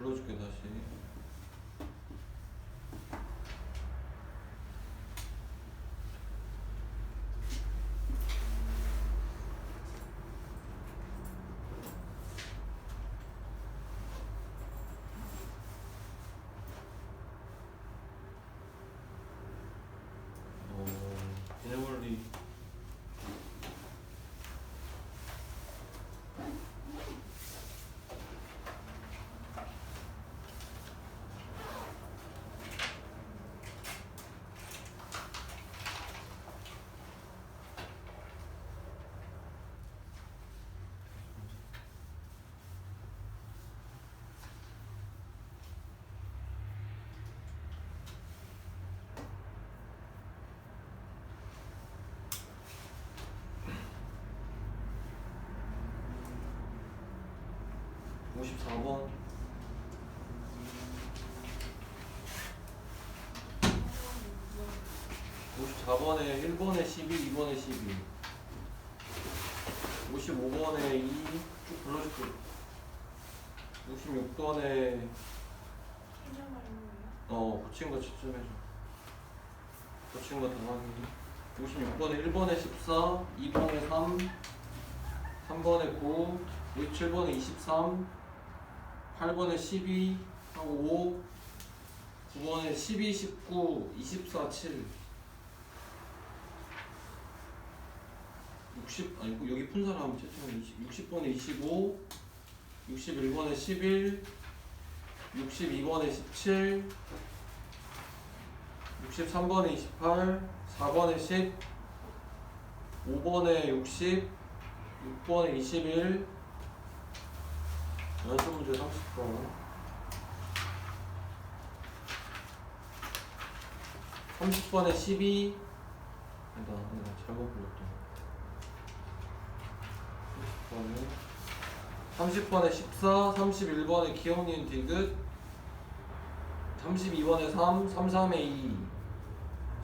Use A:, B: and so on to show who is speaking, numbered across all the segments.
A: 불러줄게 다시. 개념원리. (54번) 54번에 1번에 12, 2번에 12, 55번에 2 쭉 불러줄게. 66번에 고친 거 채점해줘. 고친 거 더하기. 56번에 1번에 14, 2번에 3, 3번에 9, 67번에 23, 8번에 12 하고 5, 9번에 12, 19, 24, 7, 60, 아니 여기 푼 사람 채점해. 60번에 25, 61번에 11, 62번에 17, 63번에 28, 4번에 10, 5번에 60, 6번에 21, 연습 문제 30번, 30번에 12, 아니다 잘못 불렀다. 30번에 14, 31번에 기억 니은 디귿, 32번에 3, 33에 2,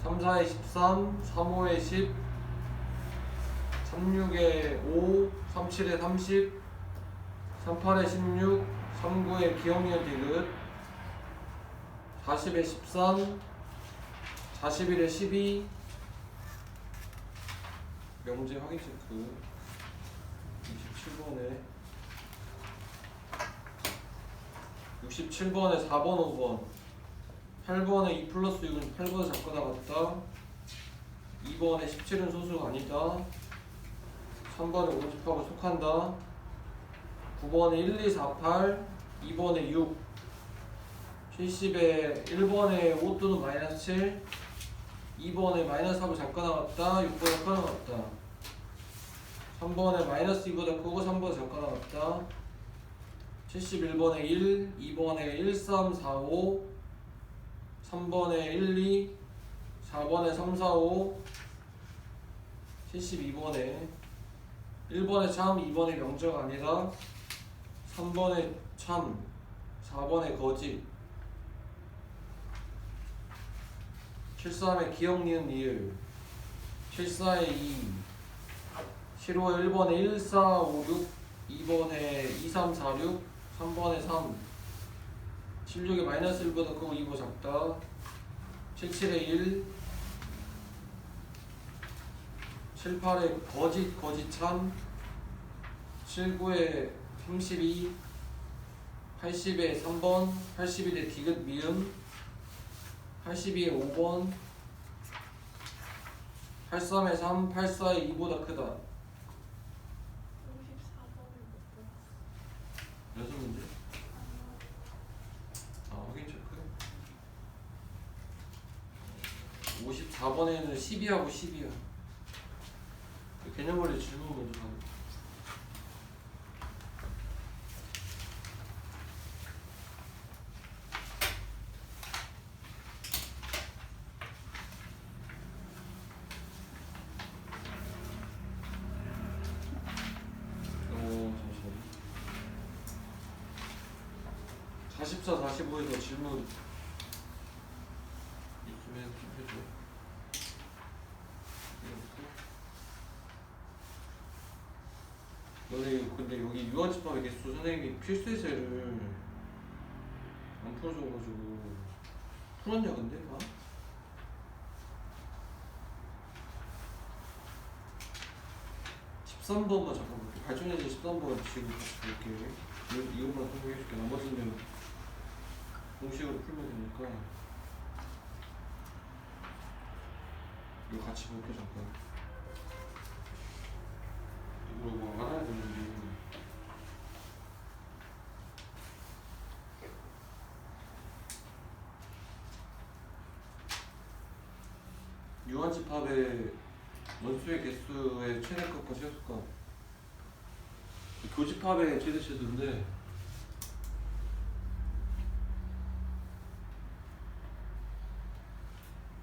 A: 34에 13, 35에 10, 36에 5, 37에 30, 38에 16, 39에 기억 니은 디귿, 40에 13, 41에 12, 명제 확인 체크. 67번에 4번 5번, 8번에 2 플러스 6은 8번에 잡고 나갔다. 2번에 17은 소수가 아니다. 3번에 50하고 속한다. 9번에 1, 2, 4, 8, 2번에 6, 70에 1번에 5 또는 마이너스 7, 2번에 마이너스 4고 잡고 나갔다. 6번에 커 나갔다. 3번에 마이너스 2보다 크고 3번에 잠깐 나왔다. 71번에 1, 2번에 1, 3, 4, 5, 3번에 1, 2, 4번에 3, 4, 5, 72번에 1번에 참, 2번에 명제가 아니라 3번에 참, 4번에 거짓, 73에 기억 니은 리을, 74에 2, 75에 1번에 1, 4, 5, 6, 2번에 2, 3, 4, 6, 3번에 3, 76에 마이너스 1보다 크고 2보 작다. 77에 1, 78에 거짓, 거짓 참, 79에 32, 80에 3번, 81에 디귿 미음, 82에 5번, 83에 3, 84에 2보다 크다. 54번을 못 봤어. 문제? 확인 체크. 54번에는 12하고 10이야. 개념 원리 질문 먼저 가볼게. 잠시만. 44, 45에서 질문 있으면 해줘. 너네 근데 여기 유아집합의 개수 선생님이 필수 예제를 안 풀어줘가지고 풀었냐 근데? 아? 13번만 잠깐 볼게. 발전해진 13번 지금 다시 볼게. 이것만 설명해줄게. 나머지는 공식으로 풀면 되니까 이거 같이 볼게 잠깐. 이거 뭐 알아야 되는데. 유한집합의 원수의 개수의 최대값과 최소값. 교집합의 최대치수인데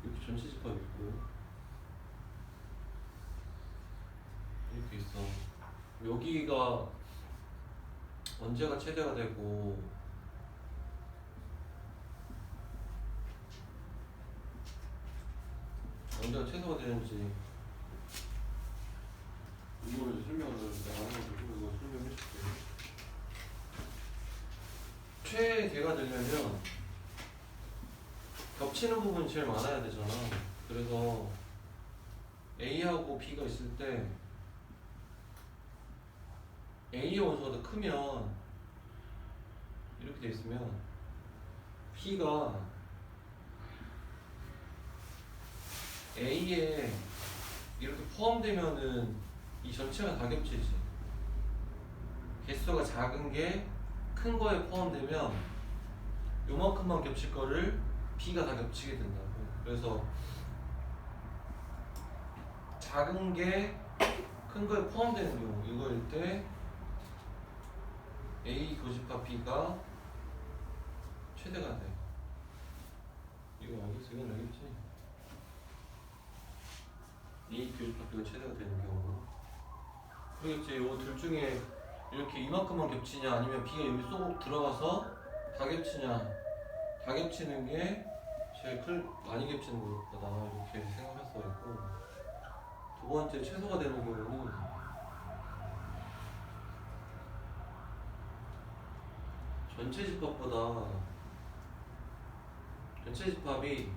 A: 이렇게 전체 집합 있고 이렇게 있어. 여기가 언제가 최대가 되고 언제가 최소가 되는지 이거를 이제 설명을 내가 안 해가지고 이거 설명해줄게. 최대가 되려면 겹치는 부분이 제일 많아야 되잖아. 그래서 A하고 B가 있을 때 A의 원소가 더 크면 이렇게 돼 있으면 B가 A에 이렇게 포함되면은 이 전체가 다 겹치지. 개수가 작은 게 큰 거에 포함되면 요만큼만 겹칠 거를 B가 다 겹치게 된다고. 그래서 작은 게 큰 거에 포함되는 경우 이거일 때 A 교집합 B가 최대가 돼. 이거 알겠어? 이건 알겠지? A 교집합 B가 최대가 되는 경우. 그렇겠지. 요 둘 중에 이렇게 이만큼만 겹치냐 아니면 B가 여기 쏙 들어가서 다 겹치냐. 다 겹치는 게 제일 많이 겹치는 거다 이렇게 생각할 수가 있고, 두 번째 최소가 되는 경우는 전체 집합보다 전체 집합이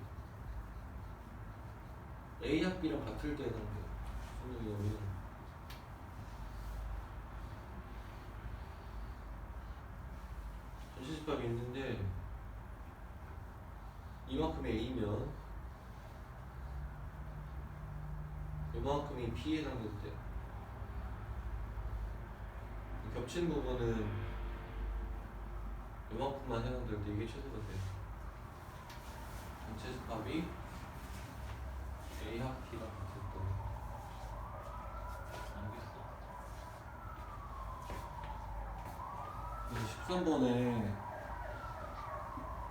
A: A합 B랑 같을 때는 무슨 얘기냐면 전체 집합이 있는데 이만큼이 A면 이만큼이 B에 해당될 때 겹친 부분은 이만큼만 해당될 때 이게 최소가 돼. 전체 집합이 A합 B랑 같을 때. 알겠어? 13번에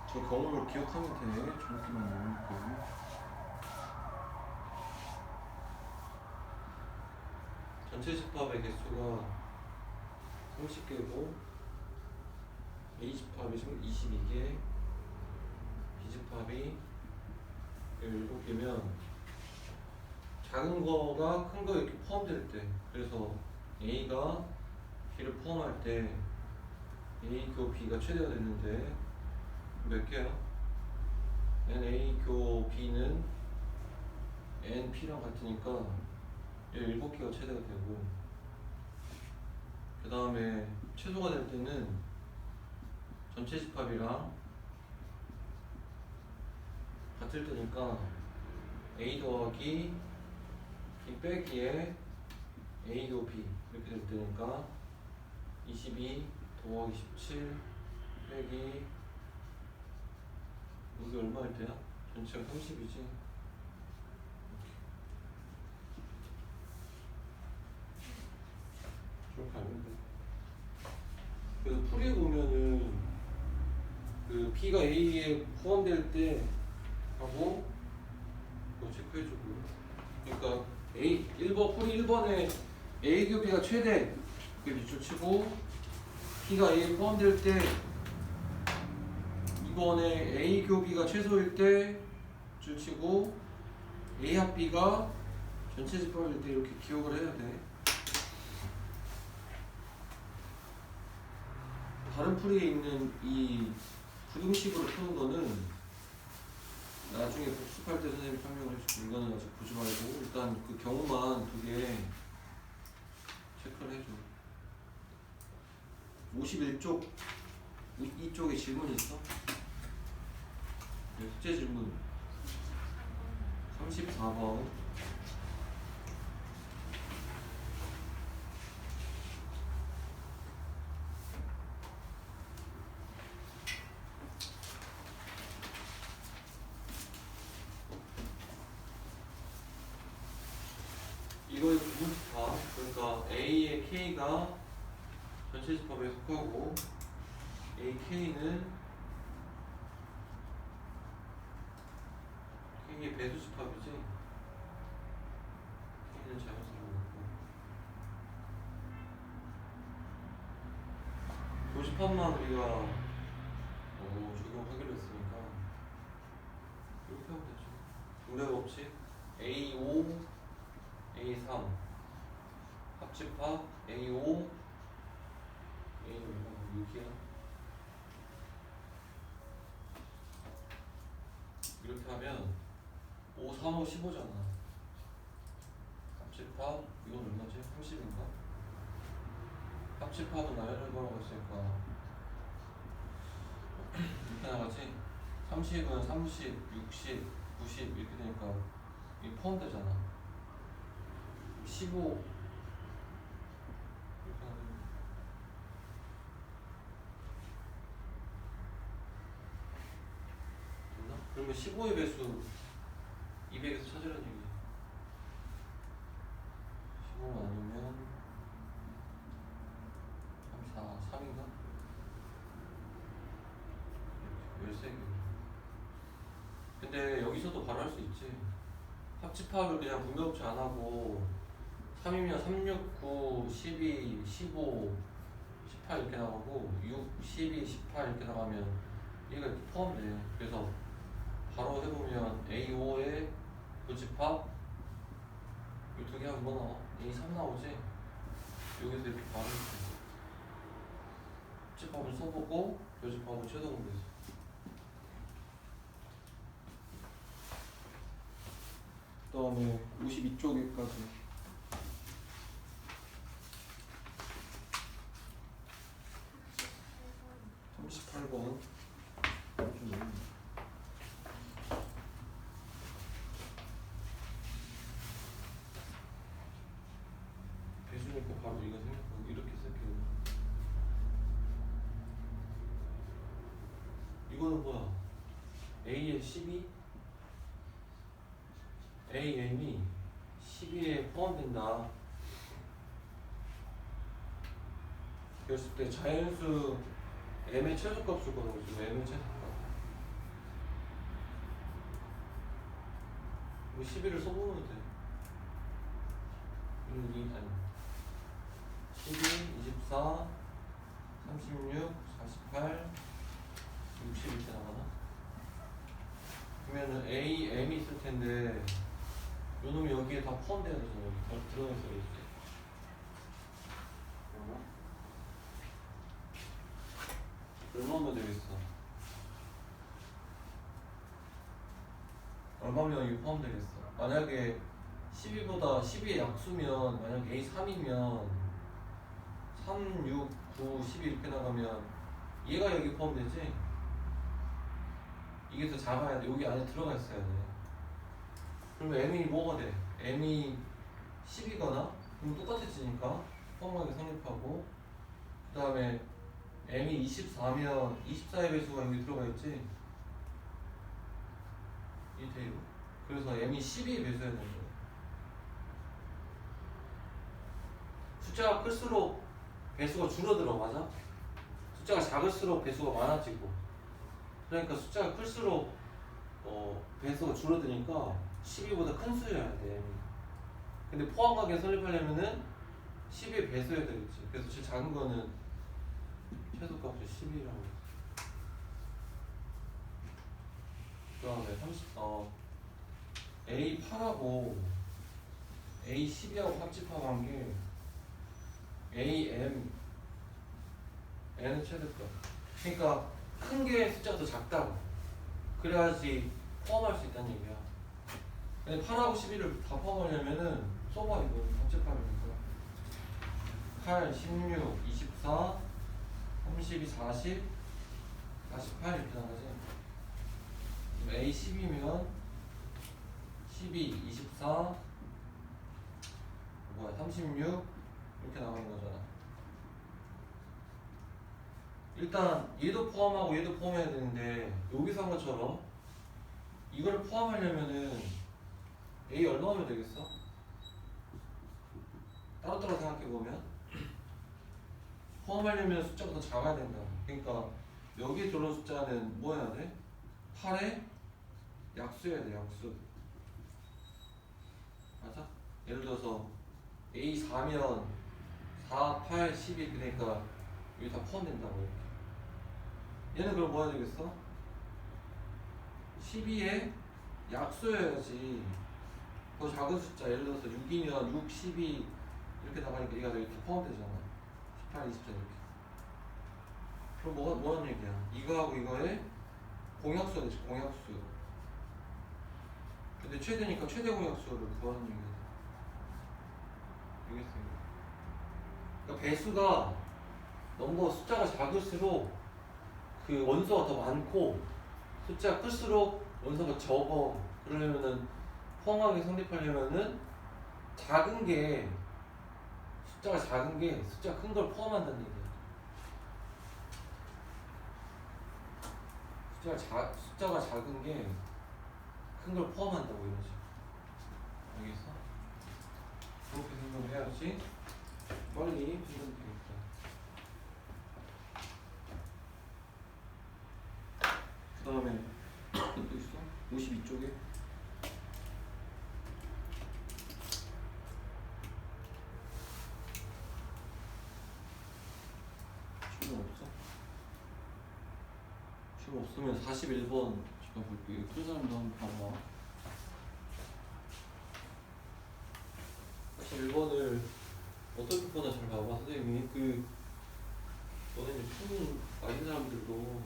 A: 저 경우를 기억하면 돼. 저렇게만 나오니까. 전체 집합의 개수가 30개고 A 집합이 22개, B 집합이 17개면 작은 거가 큰 거 이렇게 포함될 때, 그래서 A가 B를 포함할 때 A 교 B가 최대가 됐는데 몇 개야? NA 교 B는 NP랑 같으니까 17개가 최대가 되고, 그 다음에 최소가 될 때는 전체 집합이랑 같을 때니까 A 더하기 B 빼기에 A 교 B 이렇게 될 때니까 22 더하기 17 빼기 이게 얼마일 때야? 전체가 30이지. 저렇게 알면 돼. 그래서 풀이에 보면은 그 B가 A에 포함될 때 하고 이거 체크해주고, 그러니까 풀이 1번에 A 교 B가 최대 이렇게 밑줄 치고, B가 A에 포함될 때 2번에 A 교 B가 최소일 때 줄 치고, A 합 B가 전체 집합일 때 이렇게 기억을 해야 돼. 다른 풀이에 있는 이 부등식으로 푸는 거는 나중에 복습할 때 선생님이 설명을 해줄게. 이거는 아직 보지 말고 일단 그 경우만 2개 체크를 해줘. 51쪽 이쪽에 질문 있어? 네, 숙제 질문 34번. 이거의 부분집합, 그러니까 A의 K가 전체 집합에 속하고 AK는 K의 배수 집합이지. K는 자연스러운 거고 교집합만 우리가 적용하기로 했으니까 이렇게 하면 되죠. 중대 법칙 A5 A3 합집합 A5 A는 6이야. 이렇게 하면 5, 3, 5, 15잖아. 합집합 이건 얼마지? 30인가? 합집합은 나열을 걸어고 있으니까 이렇게 나가지? 30은 30, 60, 90 이렇게 되니까 이게 포함되잖아. 15 이렇게 하면 됐나? 그러면 15의 배수 200에서 찾으라는 얘기야. 15만 아니면 3인가? 13개. 근데 여기서도 바로 할 수 있지. 합집합을 그냥 분배법칙 안 하고 3이면 3, 6, 9, 12, 15, 18 이렇게 나가고 6, 12, 18 이렇게 나가면 얘가 포함돼. 그래서 바로 해보면 A5의 교집합 이 2개 하면 뭐 나와? A3 나오지? 여기서 이렇게 바로 해볼게. 합집합을 써보고 교집합을 최소 공개했어. 그 다음에 52쪽에까지 38번 배수니까 바로 이거 생각하고 이렇게 쓸게요. 이거는 뭐야? A의 12? AM이 12에 포함된다. 그랬을 때 자연수 M의 최소값을 거는 거죠. M의 최소값. 12를 써보면 돼. 12, 24, 36, 48, 60 이렇게 나가나? 그러면은 A, M이 있을 텐데 요놈이 여기에 다 포함돼야 되잖아. 여기 들어가 있어야지. 얼마면 되겠어? 얼마면 이게 포함되겠어? 만약에 12보다 12의 약수면 만약에 A 3이면 3, 6, 9, 12 이렇게 나가면 얘가 여기 포함되지? 이게 더 작아야 돼. 여기 안에 들어가 있어야 돼. 그러면 M이 뭐가 돼? M이 10이거나 그럼 똑같아지니까 포함하게 성립하고 그 다음에 M이 24면 24의 배수가 여기 들어가 있지? 이 대로. 그래서 M이 12의 배수해야 되는 거야. 숫자가 클수록 배수가 줄어들어, 맞아? 숫자가 작을수록 배수가 많아지고. 그러니까 숫자가 클수록 배수가 줄어드니까 12보다 큰 수여야 돼. 근데 포함하게 설립하려면은 10의 배수여야 되겠지. 그래서 제일 작은 거는 최소값이 10이라고. 그 다음에 A8하고 A12하고 합집합한 게 AM N은 최대값. 그러니까 큰 게 숫자가 더 작다고. 그래야지 포함할 수 있다는 얘기야. 근데 8하고 11을 다 포함하려면은 써봐 이거 합집하면 8, 16, 24, 32, 40, 48 이렇게 나가지. A 10이면 12, 24, 뭐야 36 이렇게 나가는 거잖아. 일단 얘도 포함하고 얘도 포함해야 되는데 여기서 한 것처럼 이걸 포함하려면은 A 얼마 하면 되겠어? 따로따로 생각해보면 포함하려면 숫자가 더 작아야 된다. 그러니까 여기에 들어온 숫자는 뭐 해야 돼? 8에 약수해야 돼. 약수. 맞아? 예를 들어서 A 4면 4, 8, 12 그러니까 여기 다 포함된다고 이렇게. 얘는 그럼 뭐 해야 되겠어? 12에 약수여야지. 더 작은 숫자 예를 들어서 6이면 6, 12 이렇게 나가니까 얘가 여기 다 포함되잖아. 18, 24 이렇게. 그럼 뭐 하는 얘기야? 이거하고 이거에 공약수가 되지. 공약수. 근데 최대니까 최대 공약수를 구하는 얘기야. 알겠어요? 그러니까 배수가 넘버 숫자가 작을수록 그 원소가 더 많고 숫자가 클수록 원소가 적어. 그러려면은 포함하게 성립하려면은 작은 게 숫자가 작은 게 숫자가 큰 걸 포함한다는 얘기야. 숫자가 작은 게 큰 걸 포함한다고 이러지. 알겠어? 그렇게 생각을 해야지 빨리 풀면 되겠다. 그 다음에 또 있어? 52쪽에 질문 없어? 질문 없으면 41번 잠깐 볼게요. 큰 사람도 한번 봐봐. 41번을 어떻게 보나 잘 봐봐. 선생님이 너네 품 아닌 사람들도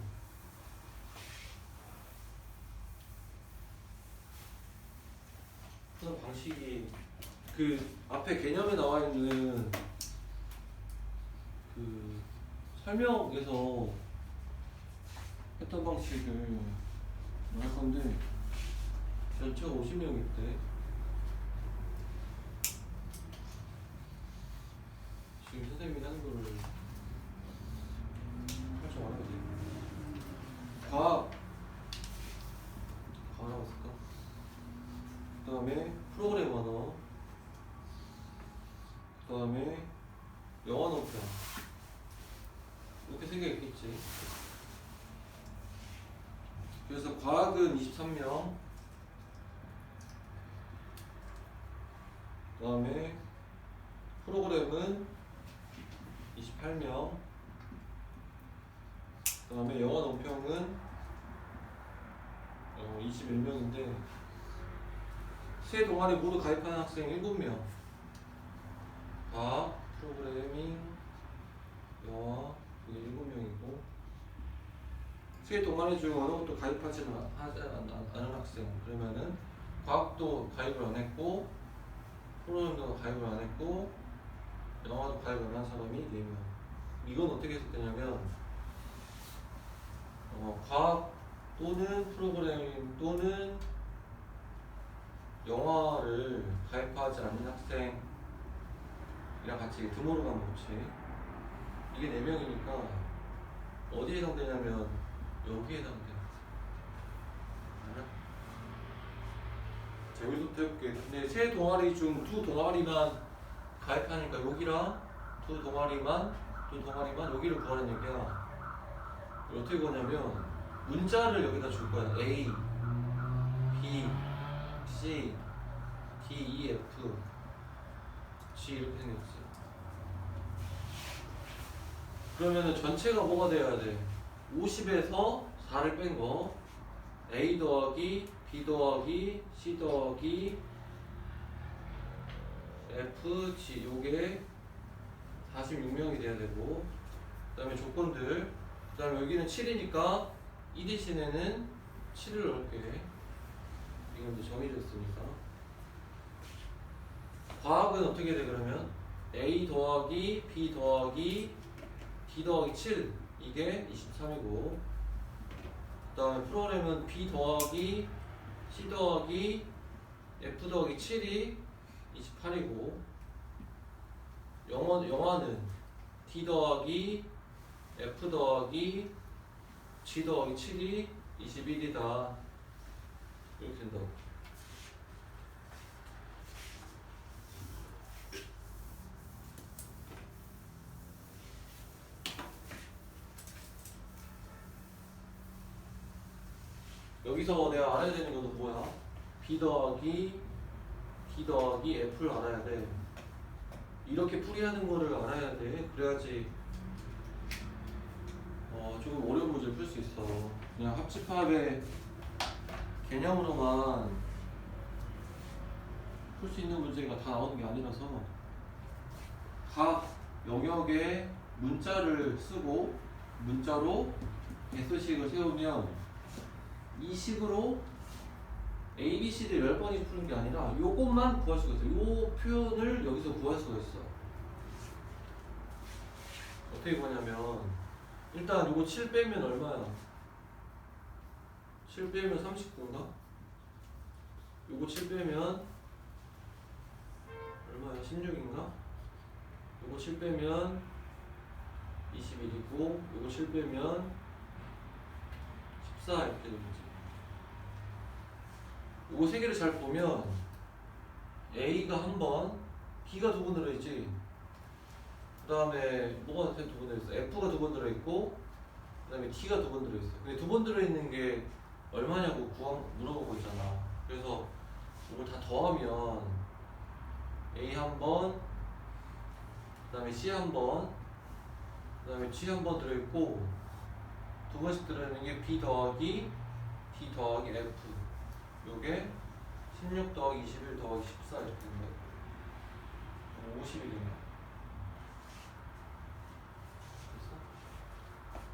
A: 푸는 방식이 앞에 개념에 나와 있는 설명에서 했던 방식을 할 건데 전체가 50명일 때 지금 선생님이 하는 거를 살짝 알아야 돼. 과학이라고 쓸까? 그 다음에 프로그램 언어, 그 다음에 영어 논평 이렇게 세 개 있겠지. 그래서 과학은 23명, 그 다음에 프로그램은 28명, 그 다음에 영어 논평은 21명인데 세 동아리 모두 가입하는 학생 7명. 과학, 프로그래밍, 영어 이게 7명이고 세 동아리 중 어느 것도 가입하지 않은 학생 그러면은 과학도 가입을 안 했고 프로그램도 가입을 안 했고 영어도 가입을 안 한 사람이 4명. 이건 어떻게 해석되냐면 과학 또는 프로그래밍 또는 영어를 가입하지 않는 학생이랑 같이 드모로 가면 좋지. 이게 4명이니까 어디에 해당되냐면 여기에 해당돼. 알아? 자, 여기서부터 해볼게. 근데 세 동아리 중 두 동아리만 가입하니까 여기랑 두 동아리만 여기를 구하는 얘기야. 어떻게 구하냐면 문자를 여기다 줄 거야. A, B, C, D, E, F, G 이렇게 생겼지. 그러면은 전체가 뭐가 돼야 돼? 50에서 4를 뺀 거 A 더하기 B 더하기 C 더하기 F, G 요게 46명이 돼야 되고 그 다음에 조건들 그 다음에 여기는 7이니까 이 대신에는 7을 넣을게. 이건 이제 정해졌으니까. 과학은 어떻게 돼 그러면? A 더하기 B 더하기 D 더하기 7 이게 23이고, 그 다음에 프로그램은 B 더하기 C 더하기 F 더하기 7이 28이고, 영어는 D 더하기 F 더하기 G 더하기 7이 21이다. 이렇게 된다고. 여기서 내가 알아야 되는 것도 뭐야? B 더하기 D 더하기 F를 알아야 돼. 이렇게 풀이하는 거를 알아야 돼. 그래야지 조금 어려운 문제를 풀 수 있어. 그냥 합집합의 개념으로만 풀 수 있는 문제가 다 나오는 게 아니라서 각 영역에 문자를 쓰고 문자로 S식을 세우면 이 식으로 A, B, C를 10번이 푸는 게 아니라 요것만 구할 수가 있어. 요 표현을 여기서 구할 수가 있어. 어떻게 구하냐면 일단 요거 7 빼면 얼마야? 7 빼면 39인가? 요거 7 빼면 얼마야? 16인가? 요거 7 빼면 21이고 요거 7 빼면 14 이렇게 되겠지. 요거 세 개를 잘 보면 A가 한 번, B가 2번 들어있지. 그 다음에 뭐가 두 번 들어있어? F가 2번 들어있고, 그 다음에 T가 2번 들어있어. 근데 2번 들어있는 게 얼마냐고 물어보고 있잖아. 그래서 이걸 다 더하면 A 한 번, 그 다음에 C 한 번, 그 다음에 G 한 번 들어있고, 2번씩 들어있는 게 B 더하기 D 더하기 F. 요게 16 더하기 21 더하기 14 이렇게 된다. 50이 되네.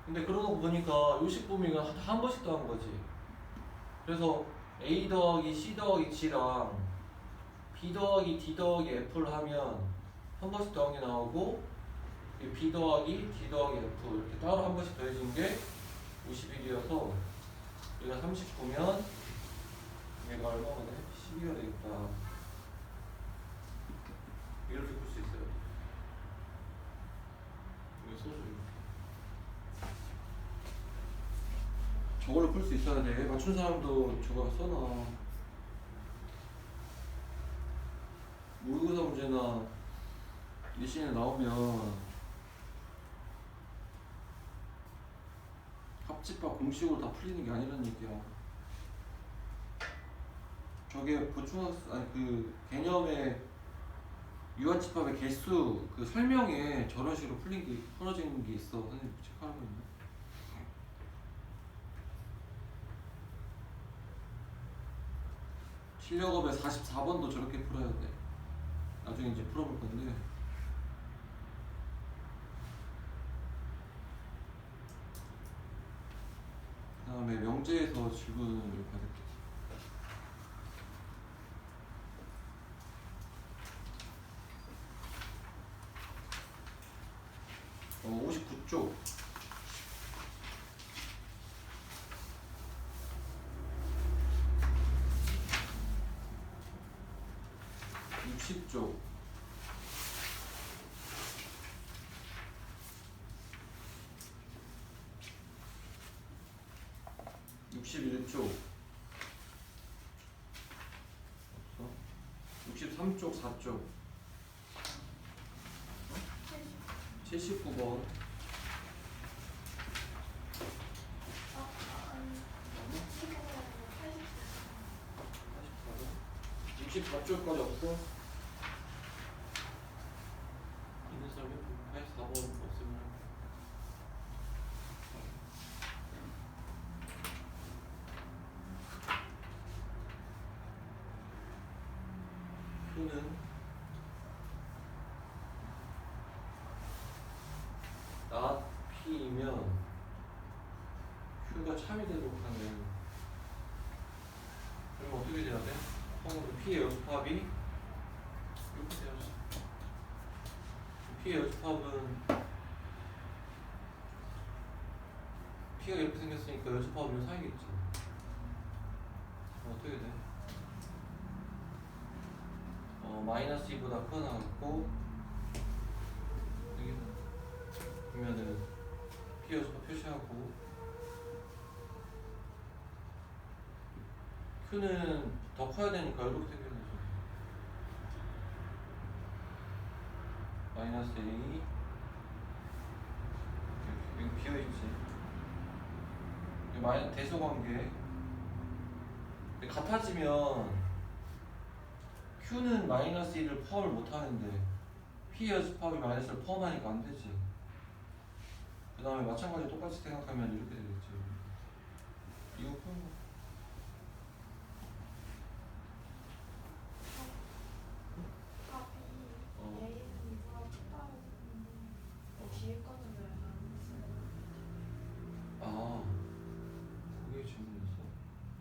A: 근데 그러고 보니까 요식 범위가 한 번씩 더한 거지. 그래서 A 더하기 C 더하기 G랑 B 더하기 D 더하기 F를 하면 한 번씩 더한 게 나오고, B 더하기 D 더하기 F 이렇게 따로 한 번씩 더해진 게 51이어서 얘가 39면 얘가 얼마가 돼? 12가 되겠다. 이렇게 풀 수 있어요. 이거 써줘. 저걸로 풀 수 있어야 돼. 맞춘 사람도 저거 써놔. 모의고사 문제나 예시에 나오면 합집합 공식으로 다 풀리는 게 아니라는 얘기야. 저게 보충학습 아니 그 개념의 유한집합의 개수 그 설명에 저런 식으로 풀어진 게 있어. 선생님 체크하고 있네. 실력업의 44번도 저렇게 풀어야 돼. 나중에 이제 풀어볼 건데. 그 다음에 명제에서 질문을 받을게. 59쪽. 60쪽. 61쪽. 63쪽 4쪽. 79번. 64쪽까지 없어? 있는 사람이 84번 없으면 표는 not P이면 3이 되도록 하는. 그럼 어떻게 돼야 돼? P의 여집합이 이렇게 돼야지. P의 여집합은 P가 이렇게 생겼으니까 여집합은 4이겠지. 어떻게 돼? 마이너스 2보다 크거나 같고 여기는 그러면은 P 여집합 표시하고 Q는 더 커야 되니까 이렇게 생겨야 되죠. 마이너스 A 여기 비어있지. 여기 마이너스 대소관계. 같아지면 Q는 마이너스 1을 포함을 못하는데 P 여집합이 마이너스를 포함하니까 안 되지. 그 다음에 마찬가지로 똑같이 생각하면 이렇게 되겠지. 이거 푸는 거. 아, 그게 질문이었어.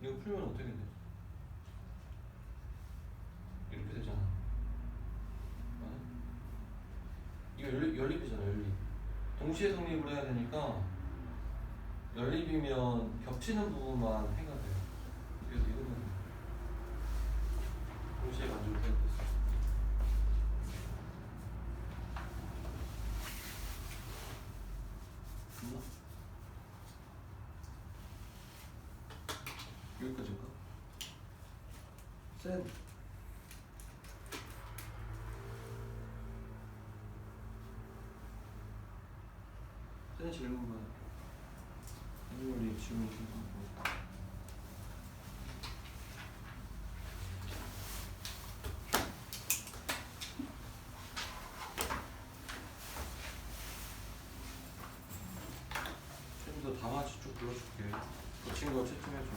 A: 이거 풀면 어떻게 돼? 이렇게 되잖아. 맞아? 이거 연립이잖아, 연립. 동시에 성립을 해야 되니까 연립이면 겹치는 부분만 해가 돼요. 그래서 이거는 동시에 만족을 해야 돼. 여기까지인가? 쌤 질문만 우리 질문 좀 쌤도 다 같이 쭉 불러줄게. 그 친구가 채점해줘.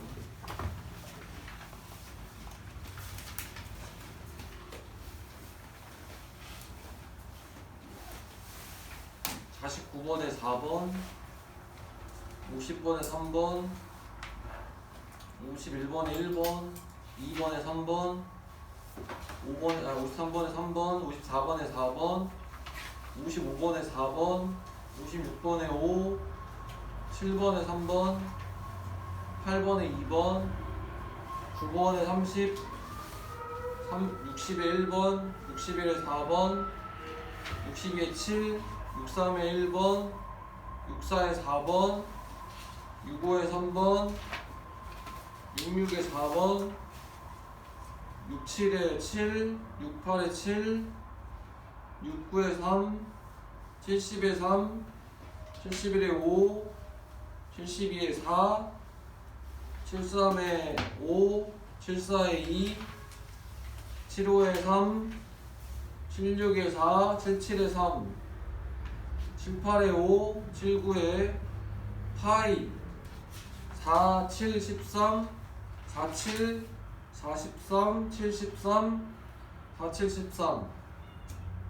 A: 49번에 4번, 50번에 3번, 51번에 1번, 2번에 3번, 53번에 3번, 54번에 4번, 55번에 4번, 56번에 5, 7번에 3번, 8번에 2번, 9번에 30, 60에 1번, 61에 4번, 62에 7, 63에 1번, 64에 4번, 65에 3번, 66에 4번, 67에 7, 68에 7, 69에 3, 70에 3, 71에 5, 72에 4, 73에 5, 74에 2, 75에 3, 76에 4, 77에 3, 78에 5, 79에 파이, 4, 7, 13, 47, 43, 73, 47, 13,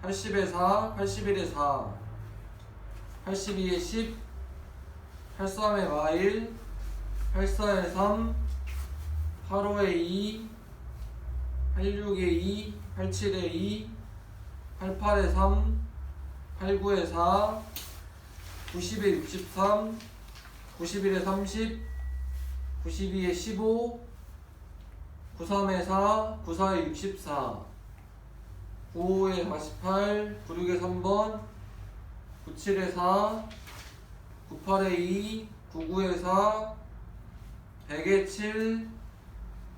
A: 80에 4, 81에 4, 82에 10, 83에 마일, 84에 3, 85에 2, 86에 2, 87에 2, 88에 3, 89에 4, 90에 63, 91에 30, 92에 15, 93에 4, 94에 64, 95에 48, 96에 3번, 97에 4, 98에 2, 99에 4, 100에 7,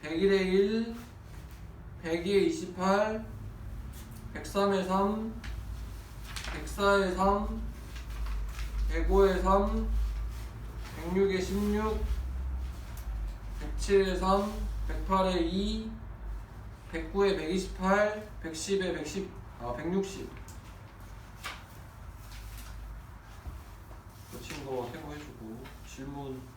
A: 101에 1, 102에 28, 103에 3, 104에 3, 105에 3, 106에 16, 107에 3, 108에 2, 109에 128, 110에 160. 놓친 거 생각해주고 질문.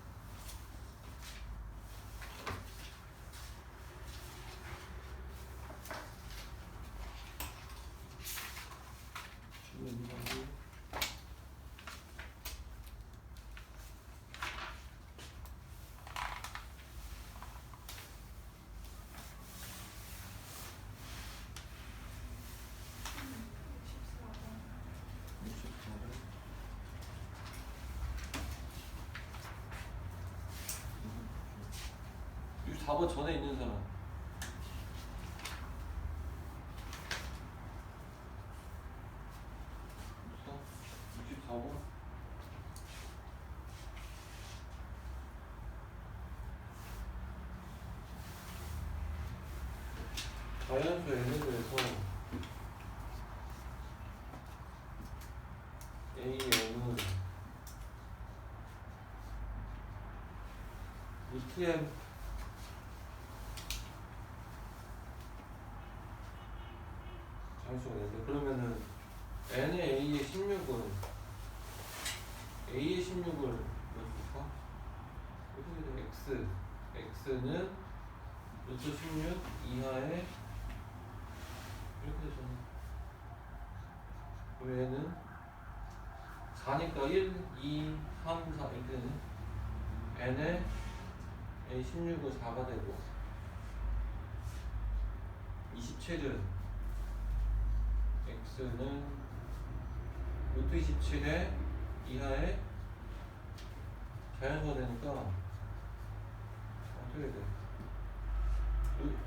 A: 64번 전에 있는 사람. 64번. 자연수 n에 대해서 AM은 루트 M 자연수가 되는데, 그러면은 n의 a의 16은 a의 16을 몇 줄까? x x는 루트 16 이하에 이렇게 되잖아. 그럼 얘는 4니까 1, 2, 3, 4 이렇게 되네. n의 a 16은 4가 되고 27은 x는 루트 27에 이하에 자연수가 되니까 어떻게 돼?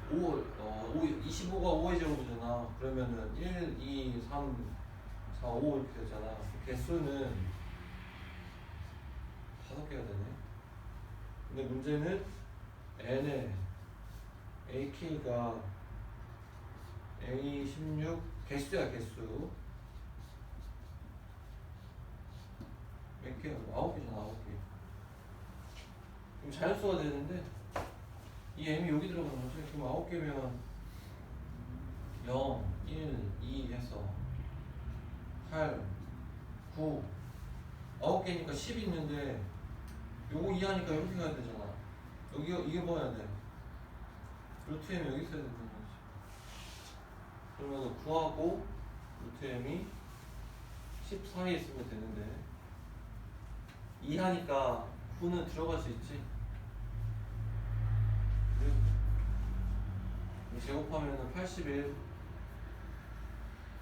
A: 25가 5의 제곱이잖아. 그러면은 1, 2, 3, 4, 5 이렇게 되잖아. 개수는 5개가 되네. 근데 문제는 n의 ak가 a16 개수야, 개수. 몇 개야? 9개잖아, 9개. 그럼 자연수가 되는데 이 m이 여기 들어가는 거지. 그럼 9개면 0, 1, 2 해서 8, 9 9개니까 10이 있는데 요거 이하니까 이렇게 가야 되잖아. 이게 뭐야 돼? 루트 m이 여기 있어야 된다는 거지. 그러면 9하고 루트 m이 10 사이에 있으면 되는데 이하니까 9는 들어갈 수 있지. 제곱하면은 81,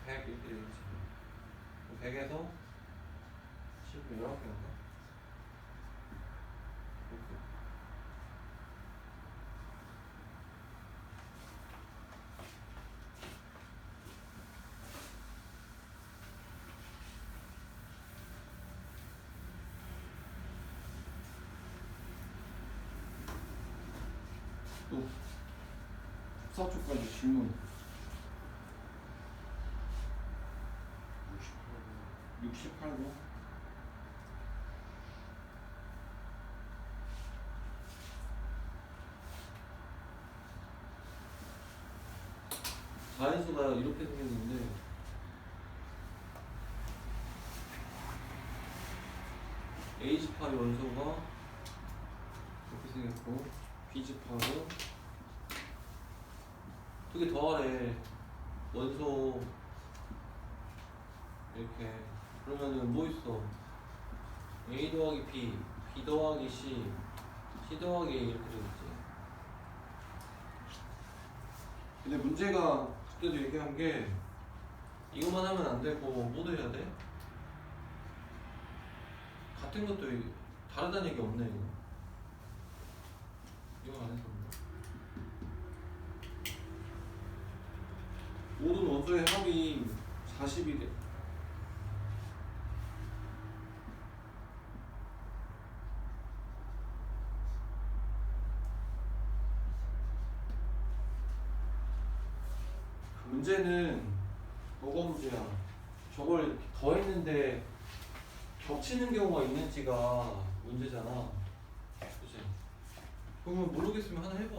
A: 100 이렇게 되겠지. 100에서 10을 11개인가? 이렇게. 또 14초까지 질문. 68번. 자연수가 이렇게 생겼는데 A집합의 원소가 이렇게 생겼고 B집합은 두 개 더하래. 원소 이렇게. 그러면은 뭐 있어? A 더하기 B, B 더하기 C, C 더하기 A 이렇게 되겠지. 근데 문제가 그때도 얘기한 게 이것만 하면 안 되고 뭐도 해야 돼? 같은 것도 다르다는 얘기 없네. 이거 안 해서 모든 원소의 합이 40이 돼. 문제는 뭐가 문제야? 저걸 이렇게 더했는데 겹치는 경우가 있는지가 문제잖아. 그치? 그러면 모르겠으면 하나 해봐.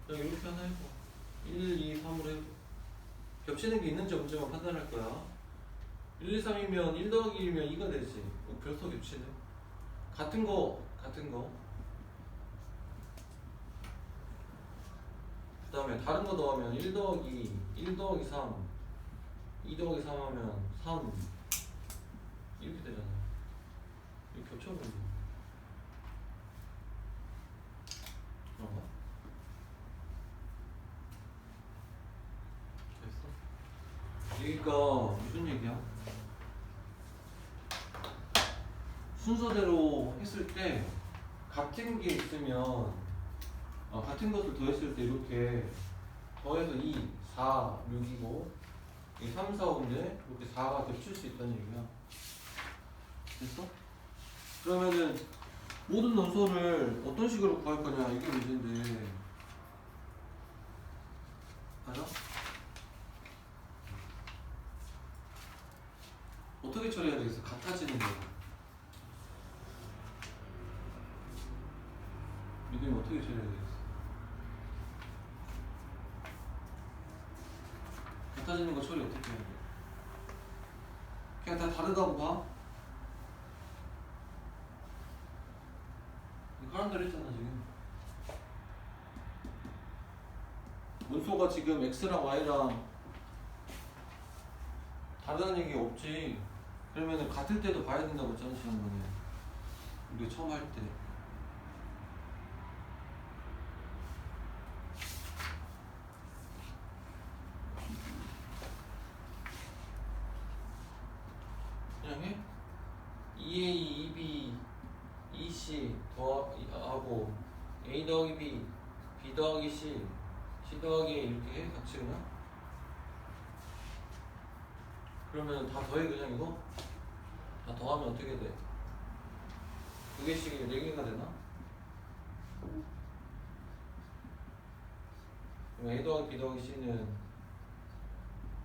A: 그냥 이렇게 하나 해봐. 1, 2, 3으로 해봐. 겹치는 게 있는지 없는지만 판단할 거야. 1, 2, 3이면 1 더하기 1이면 2가 되지. 벌써 겹치네. 같은 거. 그 다음에 다른 거 더하면 1 더하기 3, 2 더하기 3 하면 3 이렇게 되잖아. 이렇게 겹쳐버리네. 그런가? 됐어? 여기가 무슨 얘기야? 순서대로 했을 때 같은 게 있으면 같은 것을 더했을 때 이렇게 더해서 2, 4, 6이고 3, 4, 5인데 이렇게 4가 겹칠 수 있다는 얘기야. 됐어? 그러면은 모든 논소를 어떤 식으로 구할 거냐 이게 문제인데 알아? 어떻게 처리해야 되겠어? 같아지는 거 믿음이 어떻게 처리해야 되겠어? 같아지는 거 처리 어떻게 해야 돼? 그냥 다 다르다고 봐? 사람들 했잖아 지금. 문소가 지금 x랑 y랑 다르다는 얘기 없지. 그러면은 같을 때도 봐야 된다고 했잖아 지난번에 우리가 처음 할 때. 그냥 해? 2a, 2b, 2c 더하고 a 더하기 b, b 더하기 c, c 더하기 a 이렇게 해? 같이 그냥? 그러면 다 더해 그냥 이거? 다 더하면 어떻게 돼? 2개씩 4개가 되나? 그럼 a 더하기 b 더하기 c는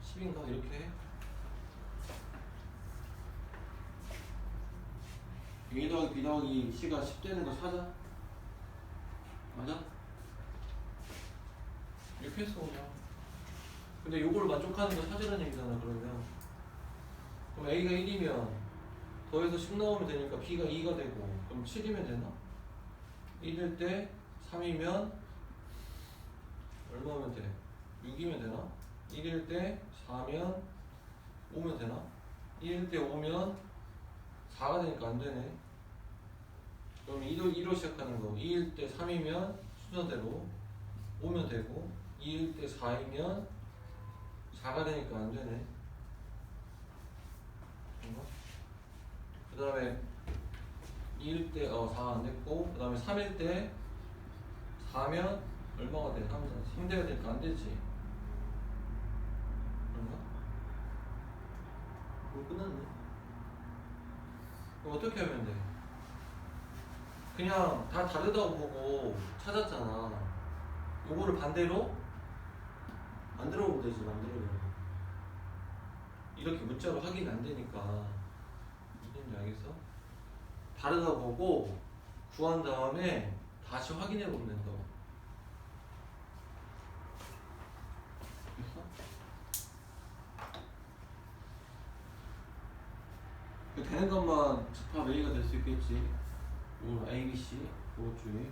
A: 10인가? 이렇게 해? a 더하기 b 더하기 c가 10 되는 거 찾아? 맞아? 이렇게 했어 그냥. 근데 요걸 만족하는 거 찾으라는 얘기잖아 그러면. 그럼 a가 1이면 더해서 10 나오면 되니까 b가 2가 되고 그럼 7이면 되나? 1일 때 3이면 얼마면 돼? 6이면 되나? 1일 때 4면 5면 되나? 1일 때 5면 4가 되니까 안 되네. 그럼 2로 시작하는 거 2일 때 3이면 순서대로 5면 되고 2일 때 4이면 4가 되니까 안 되네. 그 다음에 2일 때 4 안 됐고 그 다음에 3일 때 4면 얼마가 돼? 3 돼야 되니까 안 되지. 그런가? 그거 끝났네. 그럼 어떻게 하면 돼? 그냥 다 다르다고 보고 찾았잖아. 요거를 반대로 만들어 보면 되지. 만들어 보면 이렇게 문자로 확인이 안 되니까. 무슨 알겠어? 다르다고 보고 구한 다음에 다시 확인해 보면 된다고. 됐어? 되는 것만 집합 A가 될 수 있겠지. 이거 A, B, C 그것 중에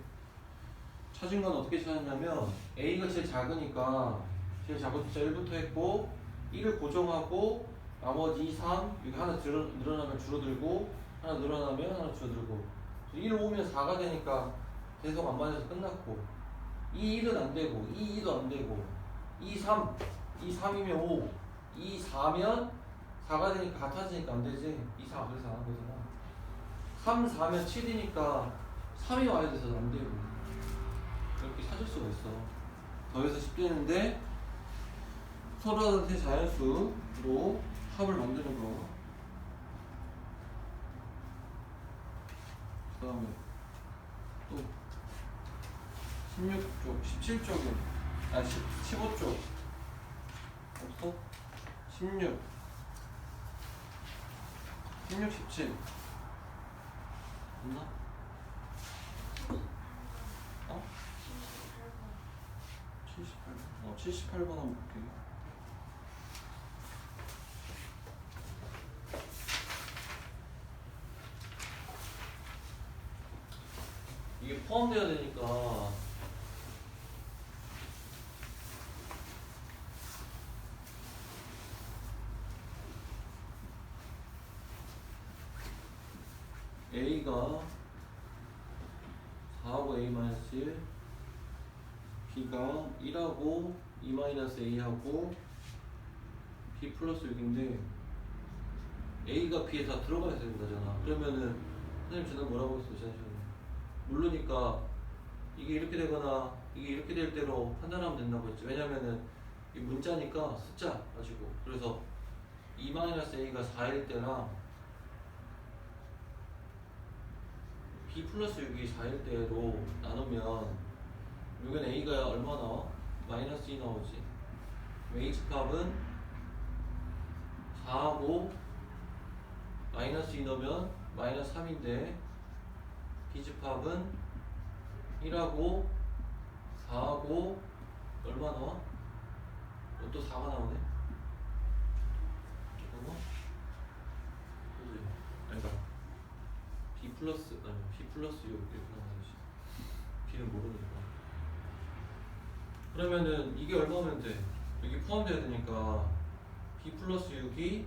A: 찾은 건 어떻게 찾았냐면 A가 제일 작으니까 제일 작은 숫자 1부터 했고 1을 고정하고 나머지 2, 3 여기 하나 늘어나면 줄어들고 하나 늘어나면 하나 줄어들고 1을 오면 4가 되니까 계속 안 맞아서 끝났고 2, 1은 안 되고 2, 2도 안 되고 2, 3 2, 3이면 5 2, 4면 4가 되니까 같아지니까 안 되지. 2, 4 그래서 안 한 거잖아. 3, 4면 7이니까 3이 와야 돼서 안 되고 이렇게 찾을 수가 있어. 더해서 10 되는데 서로한테 자연수로 합을 만드는 거. 그 다음에 또 16쪽, 17쪽에 15쪽 없어? 16, 17 없나? 어? 78번 78번 한번 볼게. 이게 포함되어야 되니까 A가 4하고 A-1 B가 1하고 E-A하고 B 플러스 6인데 A가 B에 다 들어가야 되는 거잖아. 그러면은 선생님 지난 뭐라고 했어? 지난 시간에 모르니까 이게 이렇게 되거나 이게 이렇게 될 대로 판단하면 된다고 했죠. 왜냐면은 이 문자니까 숫자 가지고. 그래서 2-a가 4일 때랑 b 플러스 6이 4일 때로 나누면 여기는 a가 얼마 나와? 마이너스 2 나오지. h값은 4하고 마이너스 2 넣으면 마이너스 3인데 b집합은 1하고 4하고 얼마 나와? 또 4가 나오네. 잠깐만. 그지? 그러니까 b 플러스 아니 b 플러스 6 이렇게 나와야지. b는 모르니까. 그러면은 이게 얼마면 돼? 여기 포함돼야 되니까 b 플러스 6이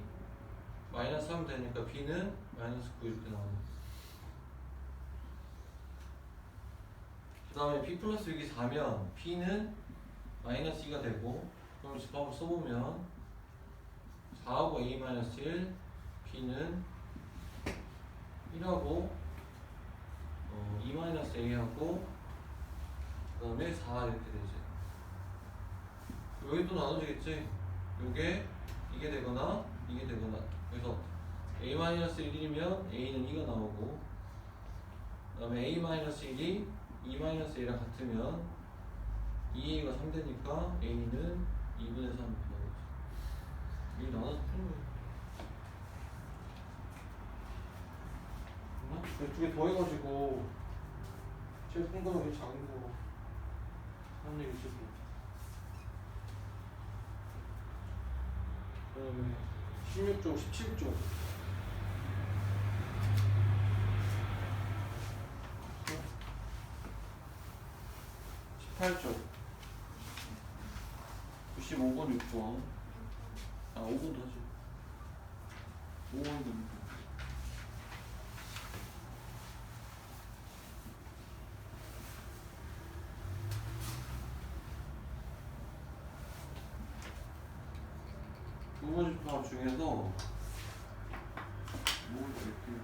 A: 마이너스 3 되니까 b는 마이너스 9 이렇게 나오네. 그 다음에 b 플러스 6이 4면 b는 마이너스 2가 되고, 그럼 집합을 써보면 4하고 a 마이너스 1, b는 1하고 2 마이너스 a하고 그 다음에 4 이렇게 되지. 여기 또 나눠지겠지? 요게 이게 되거나 이게 되거나. 그래서 a-1이면 a는 2가 나오고, 그 다음에 a-1이 2-a랑 같으면 2a가 3되니까 a는 2분의 3 나오지. 이게 나눠서 푸는 거야. 두 개 더해가지고 제일 큰 거는 왜 작은 거 하는 얘기지 뭐. 그다음에 16쪽, 17쪽 18쪽 95번 6번 아 5번도 하지. 5번도 두번 집합 중에서 뭘 될게요.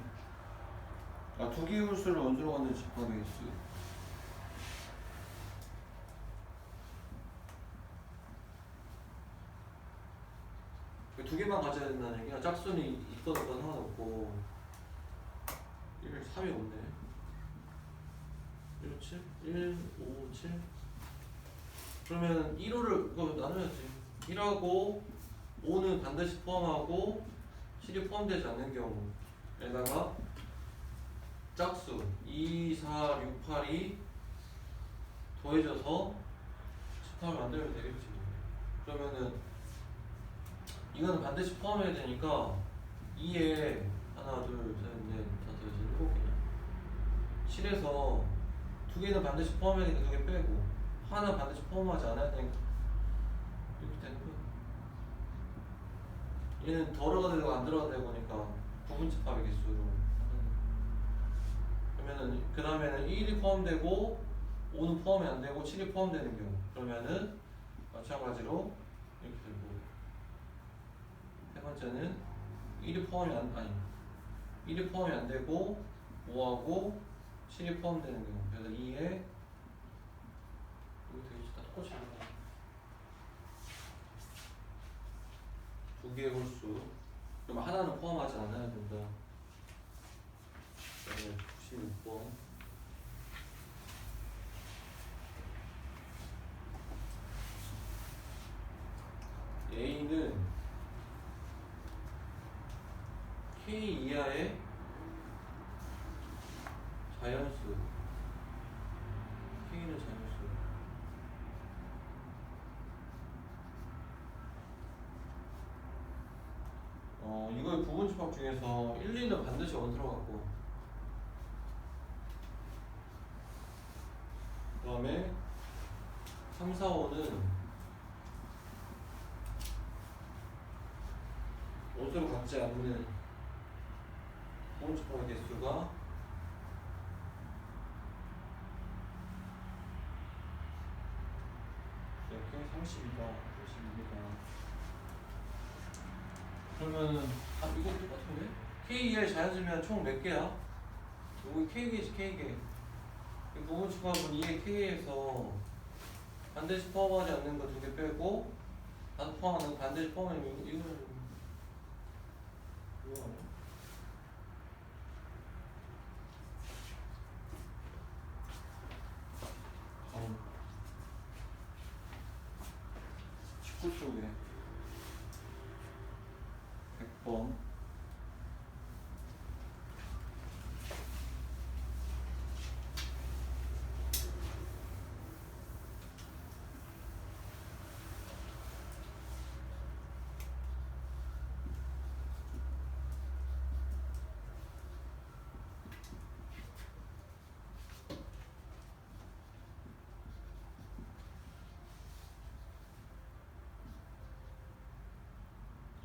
A: 아, 두 개의 홀수를 원수로 갖는 집합의 개수. 두 개만 가져야 된다는 얘기야. 짝수는 있건 없건 상관없고 1, 3이 없네. 1, 7? 1, 5, 7? 그러면 1호를 이거 나눠야지. 1하고 5는 반드시 포함하고 7이 포함되지 않는 경우에다가 짝수 2, 4, 6, 8이 더해져서 집합을 만들면 되겠지. 그러면은 이거는 반드시 포함해야 되니까 2에 하나, 둘, 셋, 넷, 다섯, 여섯, 7에서 두 개는 반드시 포함해야 되니까 두 개 빼고 하나는 반드시 포함하지 않아야 되니까 이렇게 되는 거야. 얘는 덜어가 되고 안 들어가 되고 보니까 부분 집합의 개수로. 그러면은 그 다음에는 1이 포함되고 5는 포함이 안 되고 7이 포함되는 경우, 그러면은 마찬가지로 이렇게 되고, 세 번째는 1이 포함이 안 되고 5하고 7이 포함되는 경우. 그래서 2에 이거 되게 다 똑같이 나와. 두 개의 홀수. 그럼 하나는 포함하지 않아야 된다. 그다음에 96번. A는 K 이하의 자연수. K는 자연수. 이거의 부분 집합 중에서 1, 2는 반드시 원 들어갔고, 그 다음에 3, 4, 5는 원수로 갖지 않는 부분 집합의 개수가 이렇게 30이다, 32다. 그러면은 이거 똑같은데? K 이하의 자연수면 총 몇 개야? 여기 K개지, K개. 이 부분집합은 2의 K에서 반드시 포함하지 않는 거 두 개 빼고 포함하는 반드시 포함하는 이거는 이거 아니야? 다음 19쪽에 100번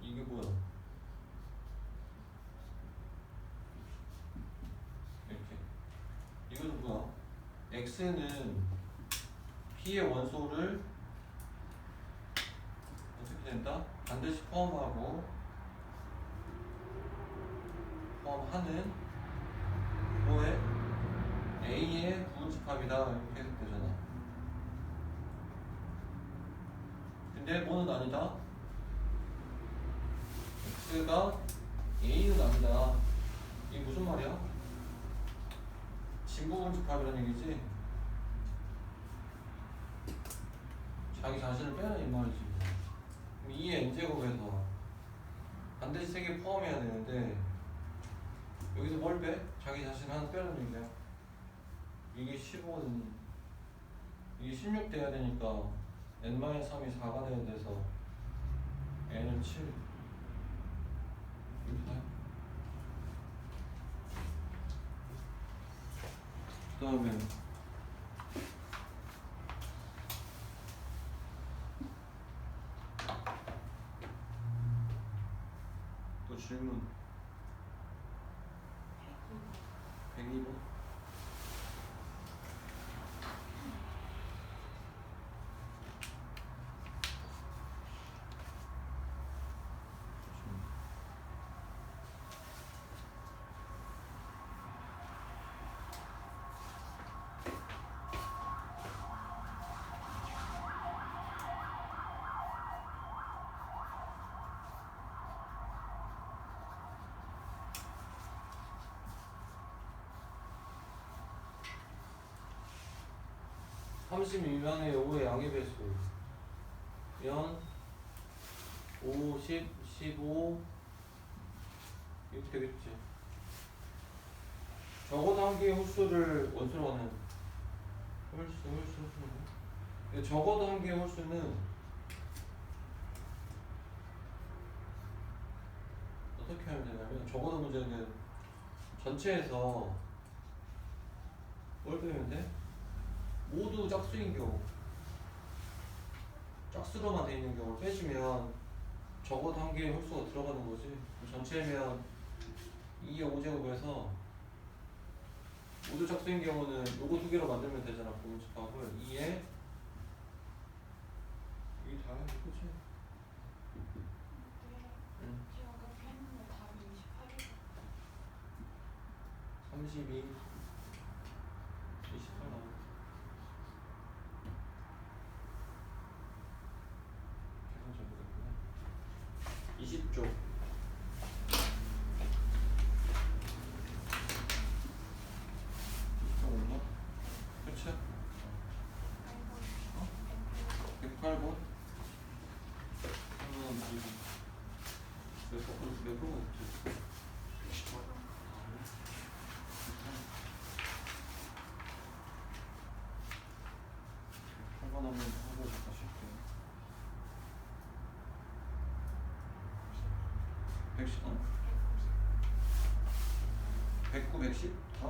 A: 이게 뭐야? 이렇게 이거는 뭐야? x는 p의 원소를 어떻게 된다? 반드시 포함하고 포함하는 뭐에 a의 부분집합이다 이렇게 해석되잖아. 근데 뭐는 아니다? x가 a는 아니다. 이게 무슨 말이야? 진부분집합이라는 얘기지? 자기 자신을 빼라 이 말이지. 그럼 2의 n제곱에서 반드시 3개 포함해야 되는데 여기서 뭘 빼? 자기 자신 하나 빼라는 얘기야. 이게 15는 이게 16 돼야 되니까 n-3이 4가 돼야 돼서 n은 7 이렇게 돼. 그 다음에 또 질문 102번 (30) 미만의 5의 양의 배수 면 5, 10, 15 이렇게 되겠지. 적어도 한 개의 홀수를 원수로 하는 홀수 적어도 한 개의 홀수는 어떻게 하면 되냐면 적어도 문제는 전체에서 뭘 빼면 돼? 모두 짝수인 경우 짝수로만 돼 있는 경우를 빼주면 적어도 한 개의 홀수가 들어가는 거지. 전체면 2의 5제곱에서 모두 짝수인 경우는 요거 두 개로 만들면 되잖아. 부분집합을 2에 이게 다야 그치? 응. 32 28 나와. 계산 잘못했구나. 20쪽 얼마? 그치? 108번? 몇 번? 없지? 8번 한번 하고 다시 할게요. 110? 109, 110? 다?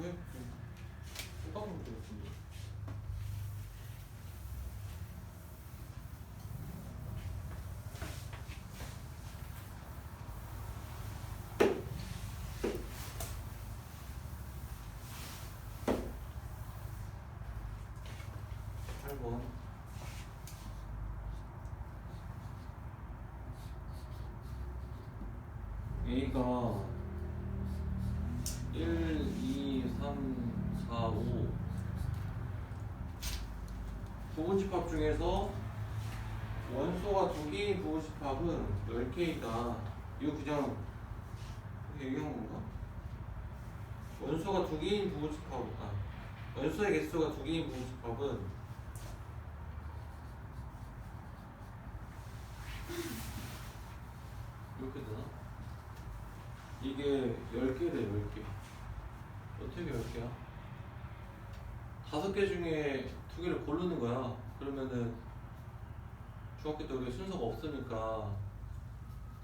A: 왜? 똑같은 거 같은데. A가 1, 2, 3, 4, 5 부분집합 중에서 원소가 2개인 부분집합은 10개이다. 이거 그냥 얘기한 건가? 원소가 2개인 부분집합, 원소의 개수가 2개인 부분집합은 이렇게 되나? 이게 10개래, 10개. 어떻게 10개야? 5개 중에 2개를 고르는 거야. 그러면은 중학교 때 우리가 순서가 없으니까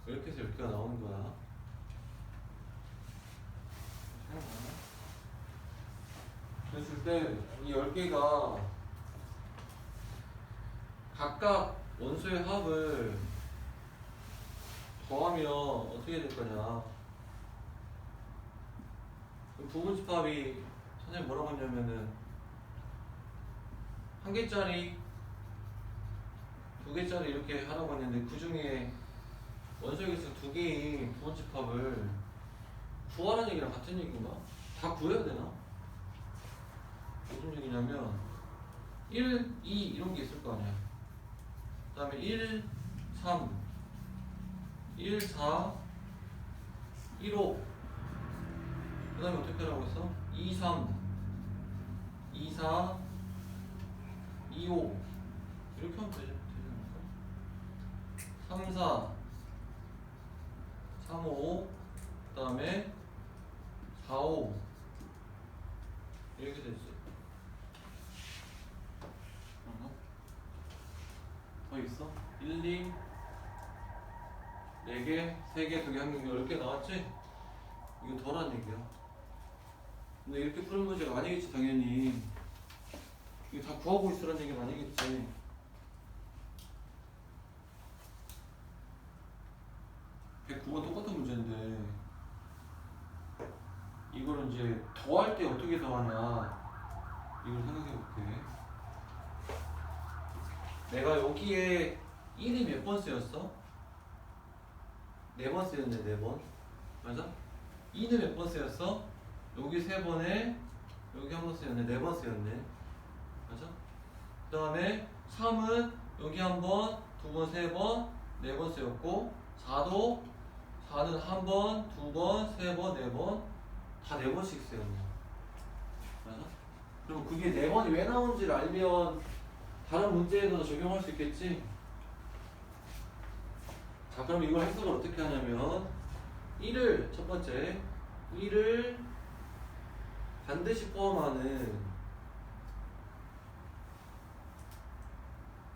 A: 이렇게 해서 10개가 나오는 거야. 그랬을 때 이 10개가 각각 원소의 합을 더하면 어떻게 될 거냐. 부분집합이 선생님 뭐라고 했냐면은 1개짜리 2개짜리 이렇게 하라고 했는데 그 중에 원소의 개수 2개인 부분집합을 구하라는 얘기랑 같은 얘기인가? 다 구해야 되나? 무슨 얘기냐면 1, 2 이런 게 있을 거 아니야. 그 다음에 1, 3, 1, 4, 1, 5. 그 다음에 어떻게 하라고 했어? 2, 3, 2, 4, 2, 5. 이렇게 하면 되지 않을까? 3, 4, 3, 5. 그 다음에 4, 5. 이렇게 됐지. 더 있어? 1, 2, 4개, 3개, 2개, 1개, 10개 나왔지? 이거 덜한 얘기야. 근데 이렇게 푸는 문제가 아니겠지, 당연히. 이거 다 구하고 있으라는 얘기는 아니겠지. 백 109번 똑같은 문제인데, 이걸 이제 더할 때 어떻게 더하냐, 이걸 생각해 볼게. 내가 여기에 1이 몇 번 쓰였어? 4번 쓰였네, 4번. 맞아? 2는 몇 번 쓰였어? 여기 3번에 여기 한 번 쓰였네, 4번 쓰였네. 맞아? 그 다음에 3은 여기 한 번, 2번, 3번, 4번 쓰였고 4도 4는 한 번, 2번, 3번, 4번 다 4번씩 쓰였네. 맞아? 그럼 그게 4번이 왜 나오는지를 알면 다른 문제에서도 적용할 수 있겠지? 자, 그럼 이걸 해석을 어떻게 하냐면 1을 첫 번째 1을 반드시 포함하는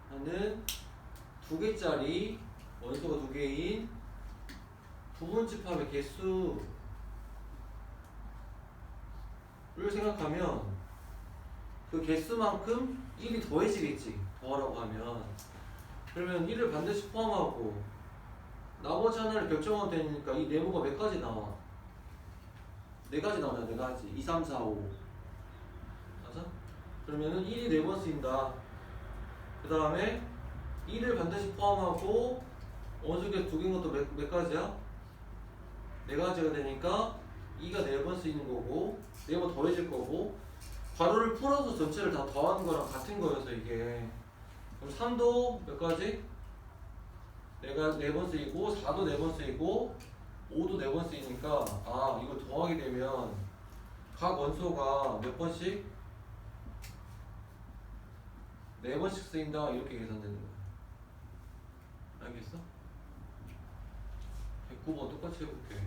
A: 하는 2개짜리 원소가 2개인 부분집합의 개수를 생각하면 그 개수만큼 1이 더해지겠지. 더하라고 하면. 그러면 1을 반드시 포함하고 나머지 하나를 결정하면 되니까 이 네모가 몇 가지 나와? 4가지 나오잖아. 4가지. 2, 3, 4, 5. 맞아? 그러면은 1이 4번 쓰인다. 그 다음에 1을 반드시 포함하고 원소개 2개인 것도 몇 가지야? 4가지가 되니까 2가 4번 쓰이는 거고 4번 더해질 거고 괄호를 풀어서 전체를 다 더하는 거랑 같은 거여서 이게. 그럼 3도 몇 가지? 4번 쓰이고 4도 4번 쓰이고 5도 4번 쓰이니까 아 이걸 더하게 되면 각 원소가 몇 번씩? 4번씩 쓰인다 이렇게 계산되는 거야. 알겠어? 109번 똑같이 해볼게.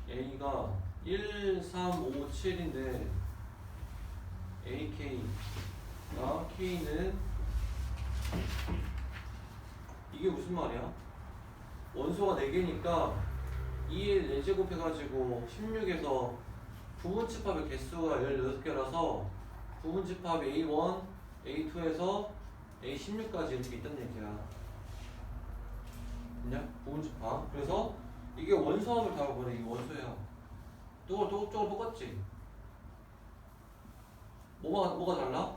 A: A가 1, 3, 5, 7인데 AK가 K는 이게 무슨 말이야? 원소가 4개니까 2에 4제곱 해가지고 16에서 부분집합의 개수가 16개라서 부분집합 A1, A2에서 A16까지 이렇게 있다는 얘기야. 그냥 부분집합. 그래서 이게 원소합을 다 보내. 이게 원소야. 똑같지? 뭐가 달라?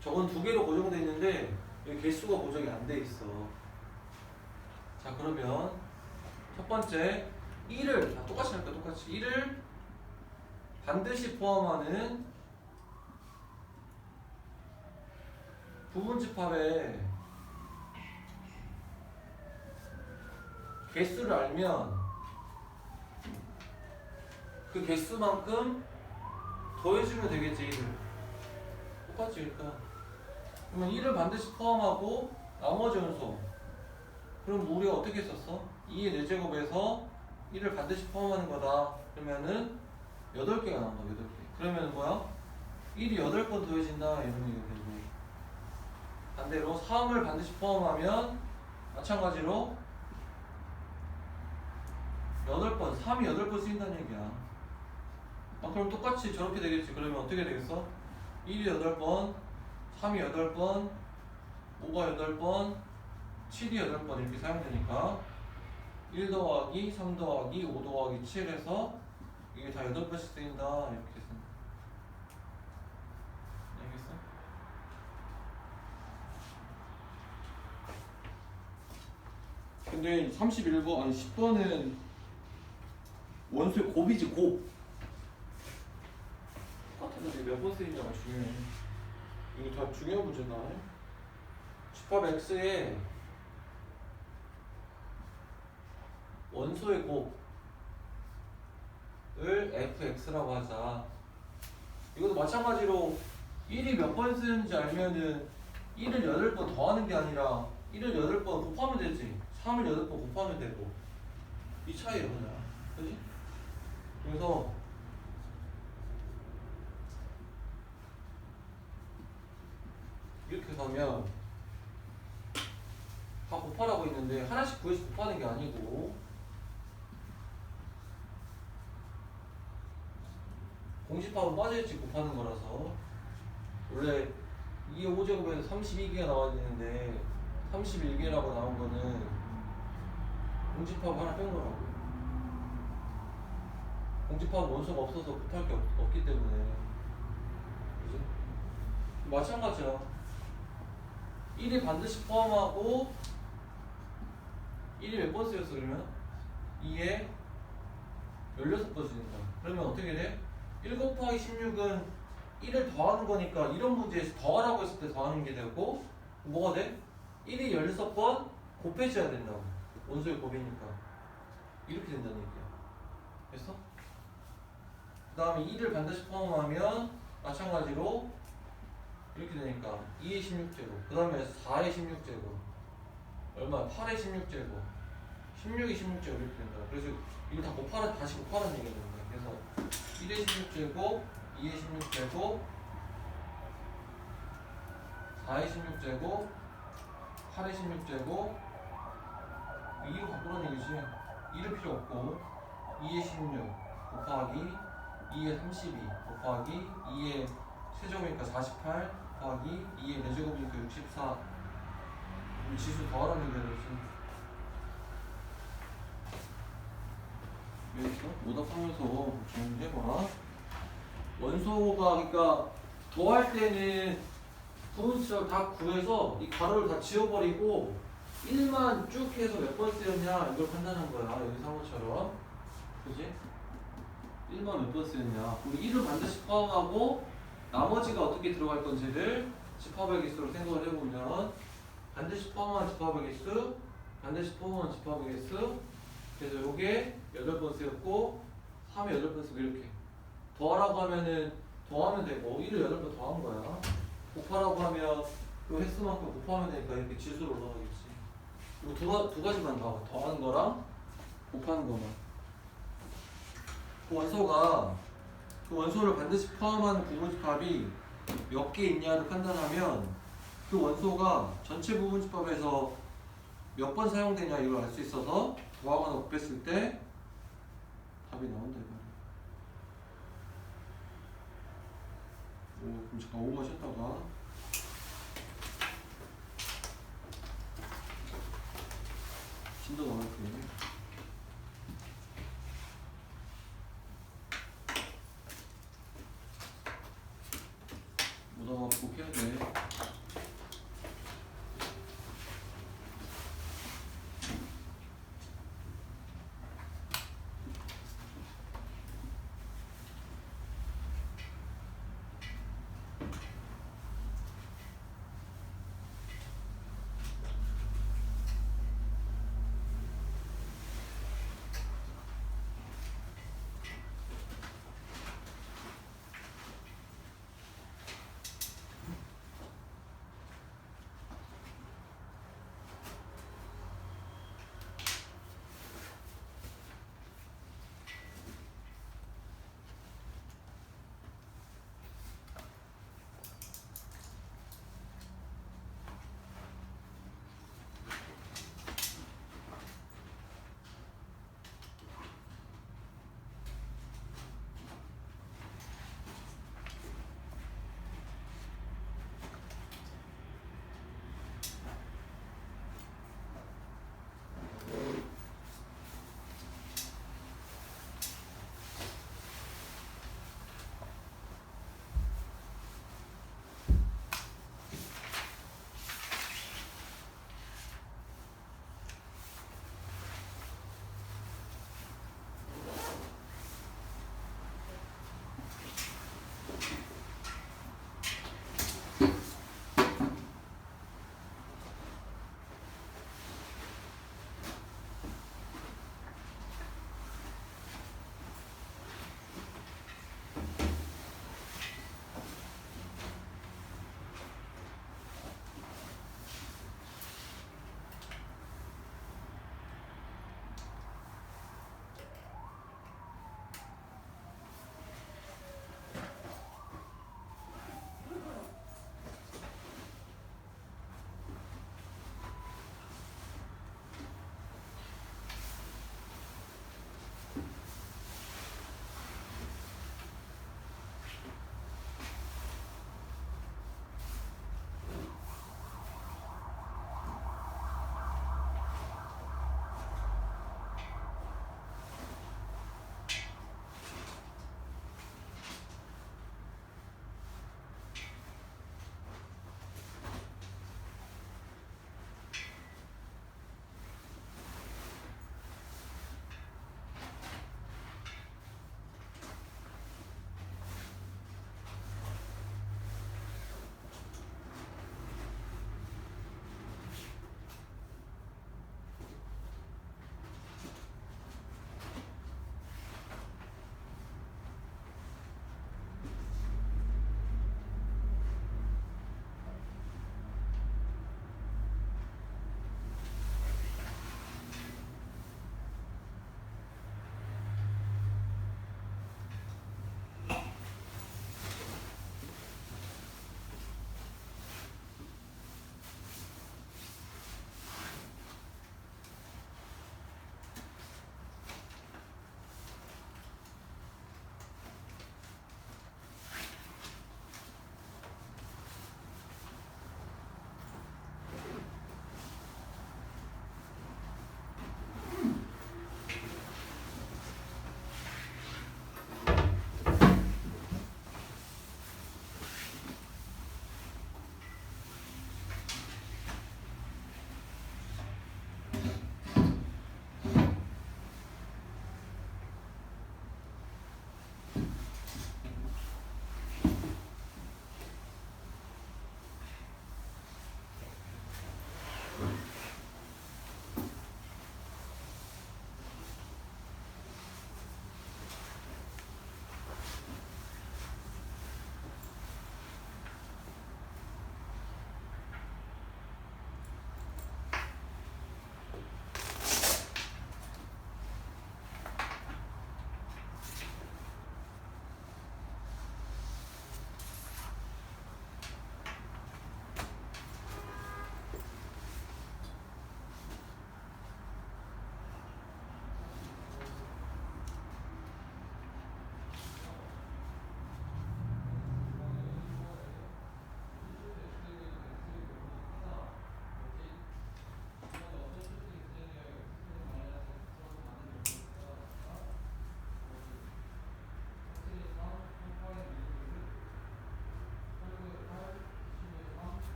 A: 저건 두 개로 고정돼 있는데 여기 개수가 고정이 안 돼 있어. 자, 그러면 첫 번째 1을 똑같이 할까? 똑같이 1을 반드시 포함하는 부분집합의 개수를 알면 그 개수만큼 더해주면 되겠지. 1을 똑같지. 그러니까 그러면 1을 반드시 포함하고 나머지 원소, 그럼 우리가 어떻게 썼어? 2의 4제곱에서 1을 반드시 포함하는 거다. 그러면은 8개가 나온다. 8개. 그러면 뭐야? 1이 8번 더해진다 이런 얘기가 되고, 반대로 3을 반드시 포함하면 마찬가지로 8번, 3이 8번 쓰인다는 얘기야. 그럼 똑같이 저렇게 되겠지. 그러면 어떻게 되겠어? 1이 8번, 3이 8번, 5가 8번, 7이 8번 이렇게 사용되니까 1 더하기 3 더하기 5 더하기 7에서 이게 다 8번씩 쓰인다 이렇게 쓴다. 알겠어? 근데 31번, 아니 10번은 원소의 곱이지, 곱. 똑같은데 몇 번 쓰이냐가 중요해. 이거 다 중요한 문제다. 집합 X에 원소의 곱을 fx라고 하자. 이것도 마찬가지로 1이 몇 번 쓰는지 알면은 1을 8번 더하는 게 아니라 1을 8번 곱하면 되지. 3을 8번 곱하면 되고. 이 차이야, 그냥. 그지? 그래서 이렇게 가면 다 곱하라고 있는데 하나씩 구해서 곱하는 게 아니고 공식합은 빠져있지 곱하는 거라서. 원래 2의 5제곱에서 32개가 나와야 되는데 31개라고 나온 거는 공집합 하나 뺀 거라고. 공집합은 원소가 없어서 곱할 게 없기 때문에. 그지? 마찬가지야. 1이 반드시 포함하고 1이 몇 번 쓰였어 그러면? 2에 16번 쓰인다. 그러면 어떻게 돼? 1 곱하기 16은 1을 더하는 거니까 이런 문제에서 더하라고 했을 때 더하는 게 되고, 뭐가 돼? 1이 16번 곱해줘야 된다고. 원소의 곱이니까. 이렇게 된다는 얘기야. 됐어? 그 다음에 2를 반드시 포함하면 마찬가지로 이렇게 되니까 2의 16제곱, 그 다음에 4의 16제곱, 얼마? 8의 16제곱, 16의 16제곱 이렇게 된다. 그래서 이거 다 다시 곱하라는 얘기가 됩니다. 그래서 1의 16제곱, 2의 16제곱, 4의 16제곱, 8의 16제곱, 2로 바꾸라는 얘기지. 1은 필요 없고 2의 16 곱하기 2의 32 곱하기 2의 세제곱이니까 48 곱하기 2의 4제곱이니까 64. 지수 더하라는 얘기가 되지. 여기서 오답하면서 정리해봐. 원소가 그러니까 더할 때는 부분치를 다 구해서 이 가로를 다 지워버리고 1만 쭉 해서 몇 번 쓰였냐 이걸 판단한 거야. 여기 상호처럼. 그지? 1만 몇 번 쓰였냐. 우리 1을 반드시 포함하고 나머지가 어떻게 들어갈 건지를 집합의 개수로 생각을 해보면, 반드시 포함한 집합의 개수, 반드시 포함한 집합의 개수. 그래서 요게 8번 쓰였고 3에 8번 쓰고 이렇게. 더하라고 하면은 더하면 되고 1을 8번 더한 거야. 곱하라고 하면 그 횟수만큼 곱하면 되니까 이렇게 지수로 올라가겠지. 이거 두 가지만 나와. 더하는 거랑 곱하는 거만. 그 원소를 반드시 포함하는 부분집합이 몇 개 있냐를 판단하면 그 원소가 전체 부분집합에서 몇 번 사용되냐 이걸 알 수 있어서 더하거나 곱했을 때 답이 나온다 이거. 그럼 잠깐 5분 쉬었다가 진도 나올게.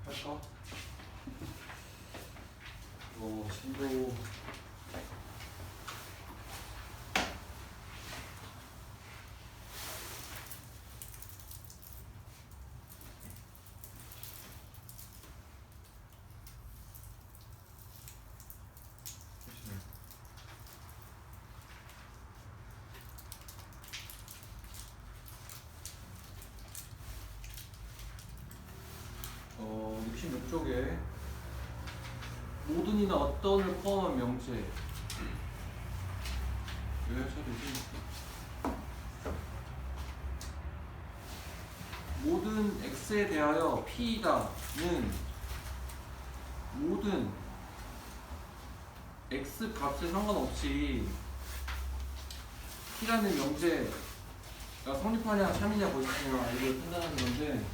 A: 할까? 진도 어, 66쪽에 모든이나 어떤을 포함한 명제 왜 하셔야 되지? 모든 x에 대하여 p다는 모든 x 값에 상관없이 p라는 명제가 성립하냐 참이냐 보시냐 이걸 판단하는 건데,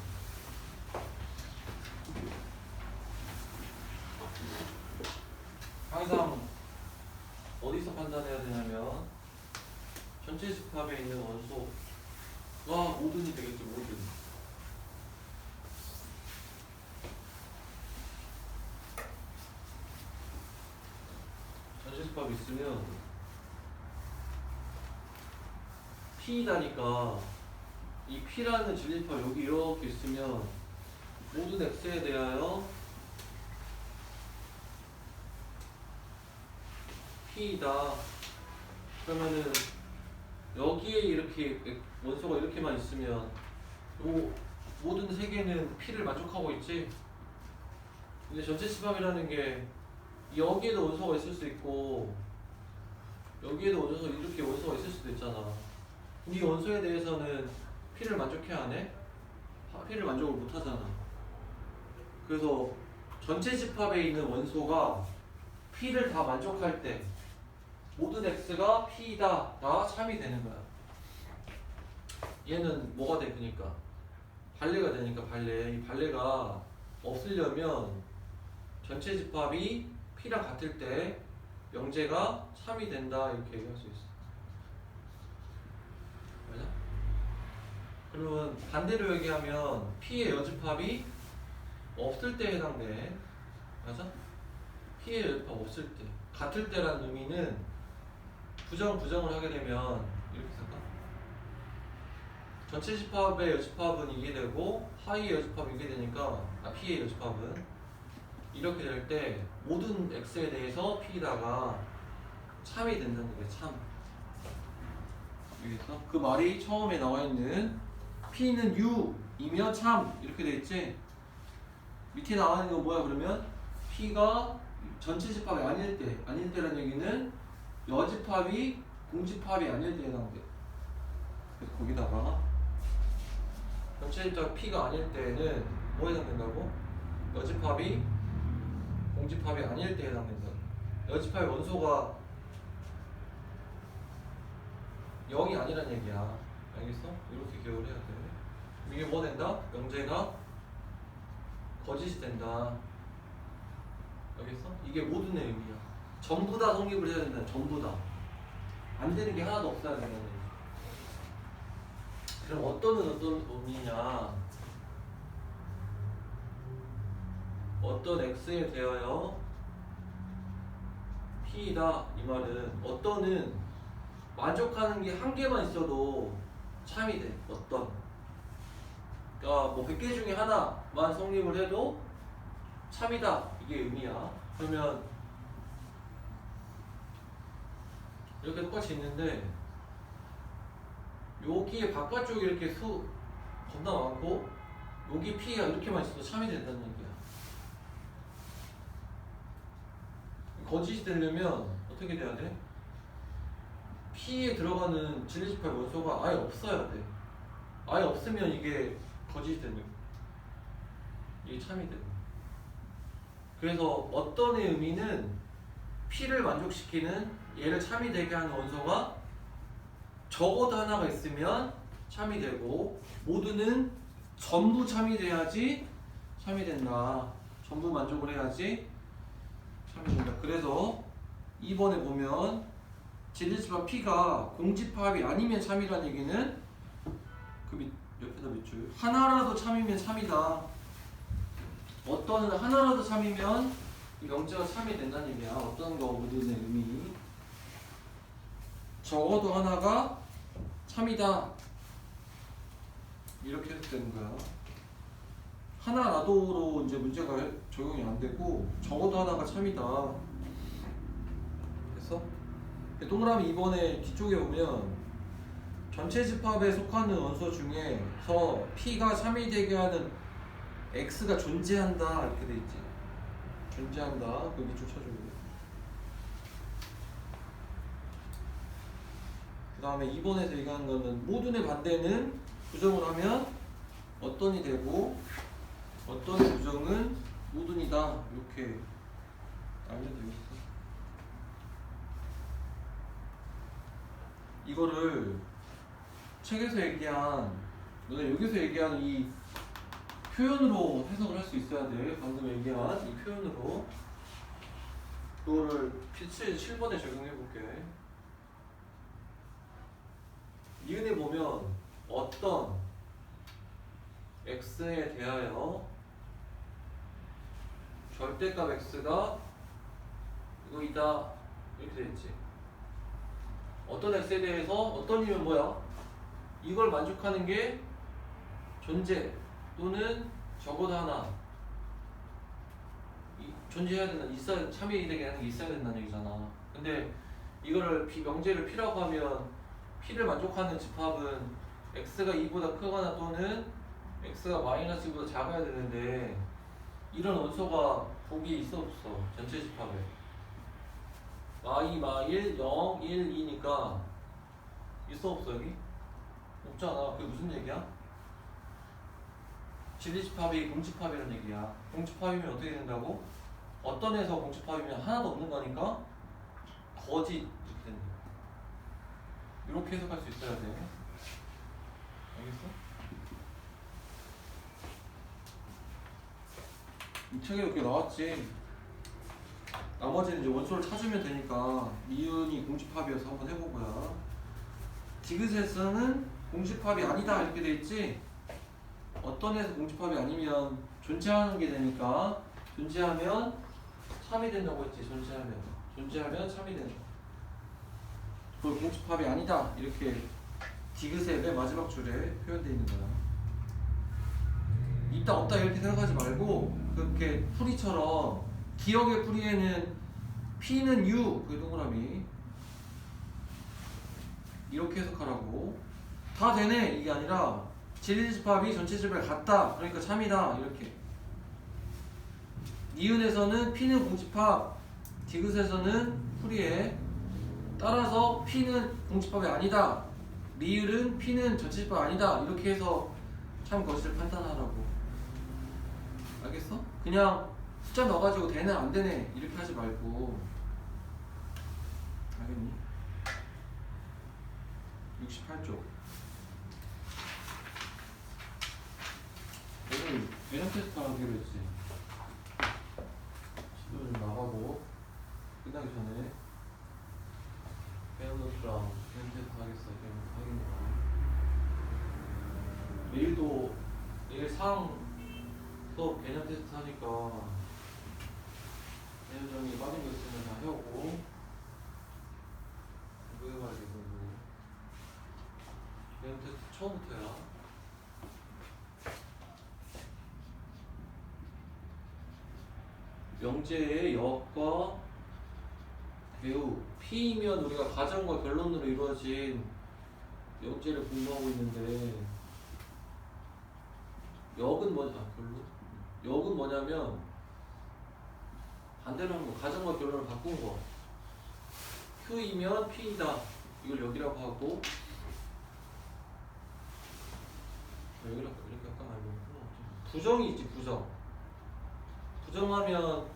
A: 항상 어디서 판단해야 되냐면 전체 집합에 있는 원소가 모든이 되겠죠. 모든 전체 집합이 있으면 P다니까 이 P라는 진리집합 여기 이렇게 있으면 모든 X에 대하여 P다. 그러면은 여기에 이렇게 원소가 이렇게만 있으면 요 모든 세 개는 P를 만족하고 있지. 근데 전체 집합이라는 게 여기에도 원소가 있을 수 있고 여기에도 원소 이렇게 원소가 있을 수도 있잖아. 이 원소에 대해서는 P를 만족해야 하네? P를 만족을 못 하잖아. 그래서 전체 집합에 있는 원소가 P를 다 만족할 때 모든 X가 P다 다 참이 되는 거야. 얘는 뭐가 돼? 그니까 발레가 되니까 발레. 이 발레가 없으려면 전체 집합이 P랑 같을 때 명제가 참이 된다 이렇게 얘기할 수 있어. 맞아? 그러면 반대로 얘기하면 P의 여집합이 없을 때에 해당돼. 맞아? P의 여집합 없을 때. 같을 때라는 의미는 부정을 하게 되면 이렇게 쓸까? 전체 집합의 여집합은 이게 되고 하위의 여집합은 이게 되니까 P의 여집합은 이렇게 될 때 모든 X에 대해서 P다가 참이 된다는 게 참. 여기서 그 말이 처음에 나와 있는 P는 U이며 참 이렇게 돼 있지. 밑에 나와 있는 건 뭐야 그러면? P가 전체 집합이 아닐 때라는 얘기는 여집합이 공집합이 아닐 때에 해당돼. 그래서 거기다가 전체 집합 P가 아닐 때에는 뭐에 해당된다고? 여집합이 공집합이 아닐 때에 해당된다. 여집합의 원소가 0이 아니란 얘기야. 알겠어? 이렇게 기억을 해야 돼. 이게 뭐 된다? 명제가 거짓이 된다. 알겠어? 이게 모든의 의미야. 전부 다 성립을 해야 된다. 전부 다. 안 되는 게 하나도 없어야 된다는 얘기. 그럼 어떤 의미냐? 어떤 X에 대하여 P이다 이 말은 어떤은 만족하는 게 한 개만 있어도 참이 돼. 어떤 그러니까 뭐 100개 중에 하나만 성립을 해도 참이다 이게 의미야. 그러면 이렇게 똑같이 있는데 여기에 바깥쪽에 이렇게 수 겁나 많고 여기 P가 이렇게만 있어도 참이 된다는 얘기야. 거짓이 되려면 어떻게 돼야 돼? P에 들어가는 진리집합 원소가 아예 없어야 돼. 아예 없으면 이게 거짓이 되는 거야. 이게 참이 돼. 그래서 어떤의 의미는 P를 만족시키는 얘를 참이 되게 하는 원소가 적어도 하나가 있으면 참이 되고 모두는 전부 참이 돼야지 참이 된다. 전부 만족을 해야지 참이 된다. 그래서 2번에 보면 진리집합 P가 공집합이 아니면 참이라는 얘기는 그 옆에다 몇 줄? 하나라도 참이면 참이다. 어떤 하나라도 참이면 이 명제가 참이 된다는 얘기야. 어떤 거 모두의 의미. 적어도 하나가 참이다. 이렇게 해도 되는 거야. 하나라도로 이제 문제가 적용이 안 되고 적어도 하나가 참이다. 됐어? 동그라미 2번에 뒤쪽에 보면 전체 집합에 속하는 원소 중에서 P가 참이 되게 하는 X가 존재한다 이렇게 돼 있지. 존재한다. 그 밑줄 쳐주고. 그 다음에 2번에서 얘기하는 거는 모든의 반대는 부정을 하면 어떤이 되고 어떤 부정은 모든이다. 이렇게 알면 되겠어. 이거를 책에서 얘기한 너네 여기서 얘기하는 이 표현으로 해석을 할 수 있어야 돼. 방금 얘기한 이 표현으로. 그거를 필수 7번에 적용해 볼게. 니은에 보면 어떤 x에 대하여 절대값 x가 이거이다 이렇게 되어있지. 어떤 x에 대해서 어떤이면 뭐야? 이걸 만족하는 게 존재 또는 적어도 하나 존재해야 된다. 있어야 참여이 되게 하는 게 있어야 된다는 얘기잖아. 근데 이거를 명제를 P라고 하면 P를 만족하는 집합은 x가 2보다 크거나 또는 x가 마이너스 2보다 작아야 되는데 이런 원소가 보기에 있어 없어? 전체 집합에 마2, 마1, 0, 1, 2니까 있어 없어 여기? 없잖아. 그게 무슨 얘기야? 진리집합이 공집합이라는 얘기야. 공집합이면 어떻게 된다고? 어떤 에서 공집합이면 하나도 없는 거니까 거짓 이렇게 된다. 이렇게 해석할 수 있어야 돼. 알겠어? 이 책에 이렇게 나왔지. 나머지는 이제 원소를 찾으면 되니까 미은이 공집합이어서 한번 해보고요. 디귿에서는 공집합이 아니다 이렇게 돼 있지. 어떤 에서 공집합이 아니면 존재하는 게 되니까 존재하면 참이 된다고 했지. 존재하면 참이 된다. 그걸 공집합이 아니다 이렇게 디귿의 맨 마지막 줄에 표현되어 있는 거야. 있다 없다 이렇게 생각하지 말고 그렇게 풀이처럼 기억의 풀이에는 P는 U 그 동그라미 이렇게 해석하라고. 다 되네 이게 아니라 진리집합이 전체 집합에 같다 그러니까 참이다 이렇게. 니은에서는 P는 공집합, 디귿에서는 풀이에 따라서 P는 공집합이 아니다. 리을은 P는 전체 집합 아니다. 이렇게 해서 참 것을 판단하라고. 알겠어? 그냥 숫자 넣어가지고 되네 안 되네 이렇게 하지 말고. 알겠니? 68쪽. 오늘 개념 테스트 하기로 했지. 시도 좀 나가고 끝나기 전에 개념 노트랑 개념 테스트 하겠어. 개념 확인해봐. 내일 수업 개념 테스트 하니까 개념 정리 빠진 거 있으면 다 해오고 이거 해봐야 되고. 개념 테스트 처음부터야. 명제의 역과 배우 P이면 우리가 가정과 결론으로 이루어진 명제를 공부하고 있는데 역은 뭐냐? 결론? 역은 뭐냐면 반대로 하는 거. 가정과 결론을 바꾼 거. Q이면 P이다. 이걸 역이라고 하고 여기라고 이렇게 약간 알고 부정이 있지. 부정하면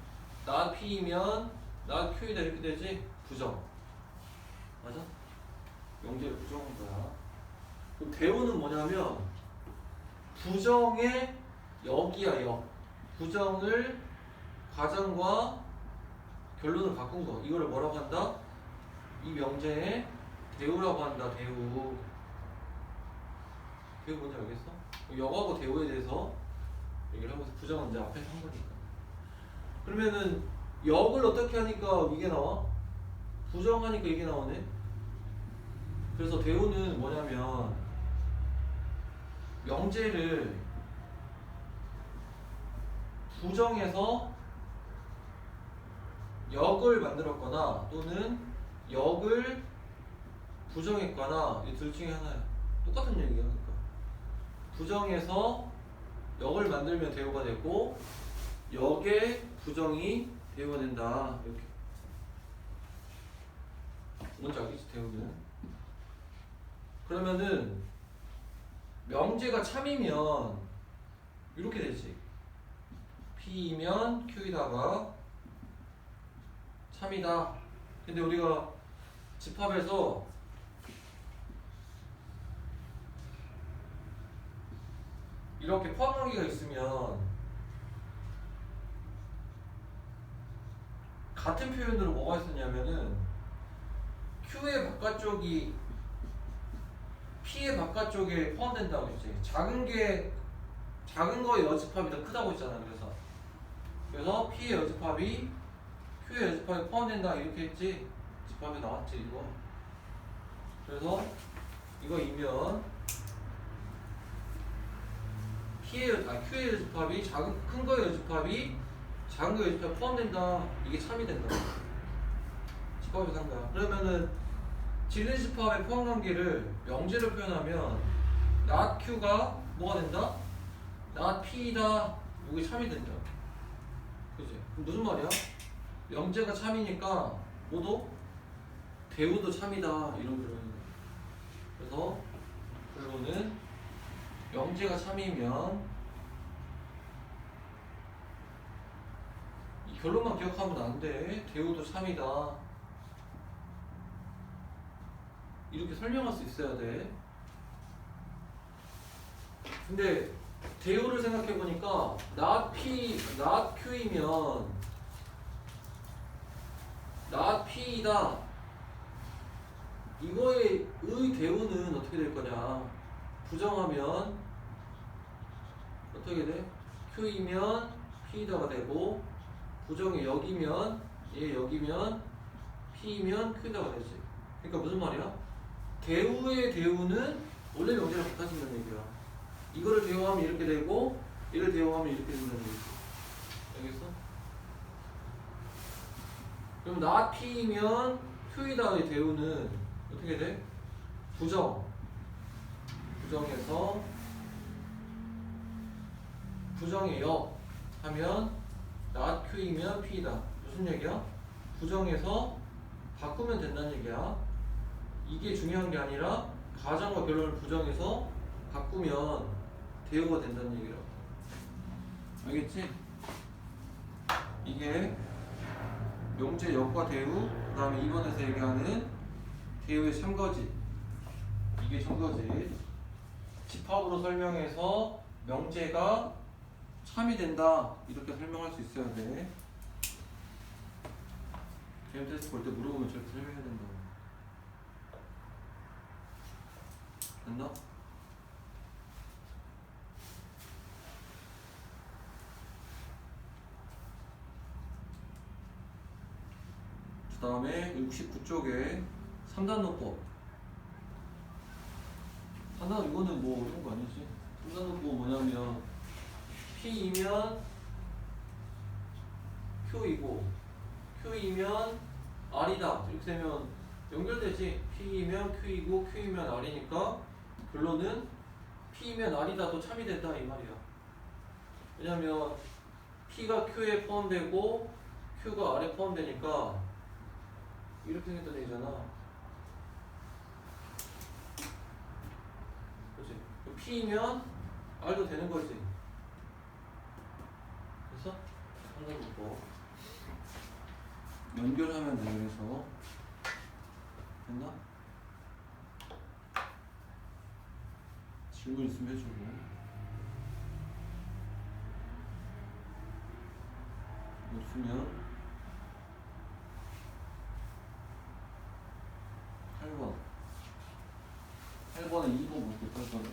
A: 나 P이면 나 Q이다 이렇게 되지? 부정. 맞아? 명제를 부정한 거야. 그럼 대우는 뭐냐면 부정의 역이야. 역. 부정을 가정과 결론을 바꾼 거. 이거를 뭐라고 한다? 이 명제의 대우라고 한다. 대우 뭔지 알겠어? 역하고 대우에 대해서 얘기를 하고 있어. 부정은 이제 앞에서 한 거니까. 그러면은 역을 어떻게 하니까 이게 나와? 부정하니까 이게 나오네. 그래서 대우는 뭐냐면 명제를 부정해서 역을 만들었거나 또는 역을 부정했거나 이 둘 중에 하나야. 똑같은 얘기야. 그러니까 부정해서 역을 만들면 대우가 되고 역의 부정이 대우가 된다. 이렇게. 뭔지 알겠지? 대우는. 그러면은 명제가 참이면 이렇게 되지. P이면 Q이다가 참이다. 근데 우리가 집합에서 이렇게 포함관계가 있으면 같은 표현으로 뭐가 있었냐면은 Q의 바깥쪽이 P의 바깥쪽에 포함된다고 했지. 작은 거의 여집합이 더 크다고 했잖아. 그래서 P의 여집합이 Q의 여집합에 포함된다 이렇게 했지. 집합에 나왔지 이거. 그래서 이거이면 Q의 여집합이 큰 거의 여집합이 작은 거의 여집합에 포함된다. 이게 참이 된다. 집합에서 한 거야. 그러면은 진리 집합의 포함관계를 명제로 표현하면 not Q가 뭐가 된다? not P이다. 이게 참이 된다. 그치? 그럼 무슨 말이야? 명제가 참이니까 뭐도? 대우도 참이다. 이런 표현이야. 그래서 결론은 명제가 참이면 이 결론만 기억하면 안 돼. 대우도 참이다. 이렇게 설명할 수 있어야 돼. 근데 대우를 생각해보니까 not Q이면 not P이다. 이거의 대우는 어떻게 될 거냐? 부정하면 어떻게 돼? Q이면 P이다가 되고 부정의 역이면 역이면 P이면 Q이다가 되지. 그러니까 무슨 말이야? 대우의 대우는 원래 명제랑 같아진다는 얘기야. 이거를 대우하면 이렇게 되고 얘를 대우하면 이렇게 된다는 얘기지. 알겠어? 그럼 not P이면 Q이다의 대우는 어떻게 돼? 부정에서 부정의 역 하면 not Q이면 P이다. 무슨 얘기야? 부정에서 바꾸면 된다는 얘기야. 이게 중요한 게 아니라 가정과 결론을 부정해서 바꾸면 대우가 된다는 얘기라고. 알겠지? 이게 명제 역과 대우, 그 다음에 2번에서 얘기하는 대우의 참거짓. 이게 참거짓. 집합으로 설명해서 명제가 참이 된다. 이렇게 설명할 수 있어야 돼. 개념 테스트 볼 때 물어보면 저렇게 설명해야 된다고. 됐나? 그 다음에 69쪽에 3단노법. 이거는 뭐 어려운 거 아니지? 3단노법 뭐냐면 P이면 Q이고 Q이면 R이다. 이렇게 되면 연결되지. P이면 Q이고 Q이면 R이니까 결론은 P이면 R이다도 참이 된다 이 말이야. 왜냐면 P가 Q에 포함되고 Q가 R에 포함되니까 이렇게 생겼다 되잖아. 그렇지? P면 R도 되는 거지. 그래서 한번 보고 연결하면 돼. 그래서 됐나? 질문 있으면 해주고. 없으면 8번에 2번 볼게요. 8번에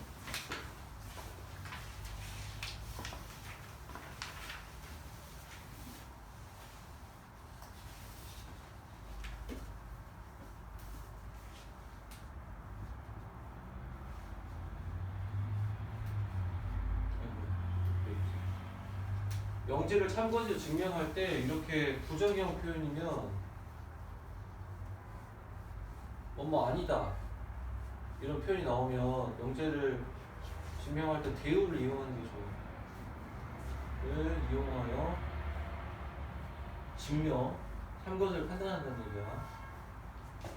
A: 명제를 참고해서 증명할 때 이렇게 부정형 표현이면 뭐뭐 아니다 이런 표현이 나오면 명제를 증명할 때 대우를 이용하는 게 좋아요. 를 이용하여 증명, 한 것을 판단한다는 얘기야.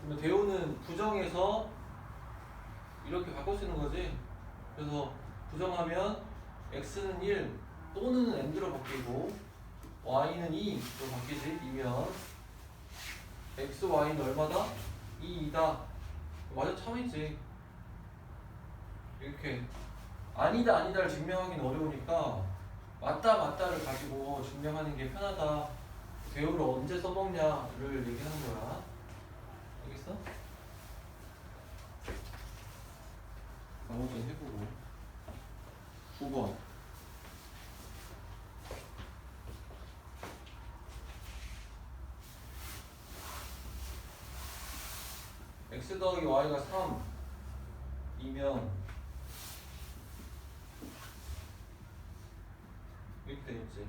A: 그러면 대우는 부정해서 이렇게 바꿔 쓰는 거지. 그래서 부정하면 x는 1 또는 n으로 바뀌고 y는 2로 바뀌지. 이면 x, y는 얼마다? 2이다. 맞아, 참이지. 이렇게 아니다 아니다를 증명하기는 어려우니까 맞다 맞다를 가지고 증명하는 게 편하다. 대우를 언제 써먹냐를 얘기하는 거야. 알겠어? 나머지는 해보고. 9번 x 더하기 y가 3이면 이렇게 되겠지.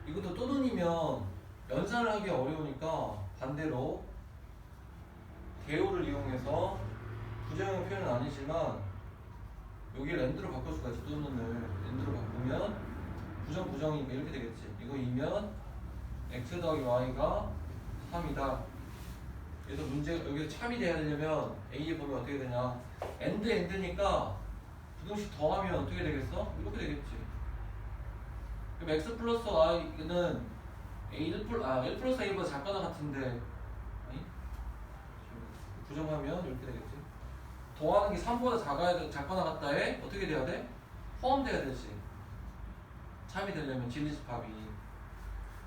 A: 이것도 또는이면 연산을 하기 어려우니까 반대로 대우를 이용해서 부정형 표현은 아니지만 여기를 n드로 바꿀 수가 있지. 또는을 n드로 바꾸면 부정이니까 이렇게 되겠지. 이거 이면 x 더하기 y가 3이다. 그래서 문제가 여기서 참이 돼야 되려면 a에 보면 어떻게 되냐. end니까 부등식 더하면 어떻게 되겠어? 이렇게 되겠지. 그럼 x 플러스 y는 1 플러스 a보다 작거나 같은데 아니? 부정하면 이렇게 되겠지. 더하는 게 3보다 작거나 같다에 어떻게 돼야 돼? 포함돼야 되지. 참이 되려면 진리집합이.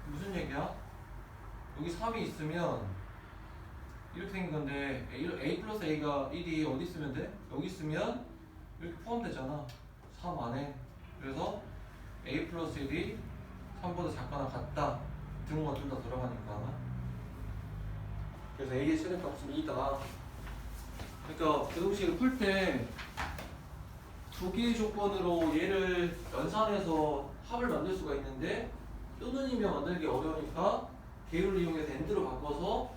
A: 무슨 얘기야? 여기 3이 있으면 이렇게 생긴 건데 a 플러스 a가 1이 어디 있으면 돼? 여기 있으면 이렇게 포함되잖아. 3 안에. 그래서 a 플러스 1이 3보다 작거나 같다. 등호가 둘 다 들어가니까. 그래서 a의 최대값은 2다. 그러니까 부등식을 풀 때 두 개의 조건으로 얘를 연산해서 합을 만들 수가 있는데 또는이면 만들기 어려우니까 대우를 이용해서 end로 바꿔서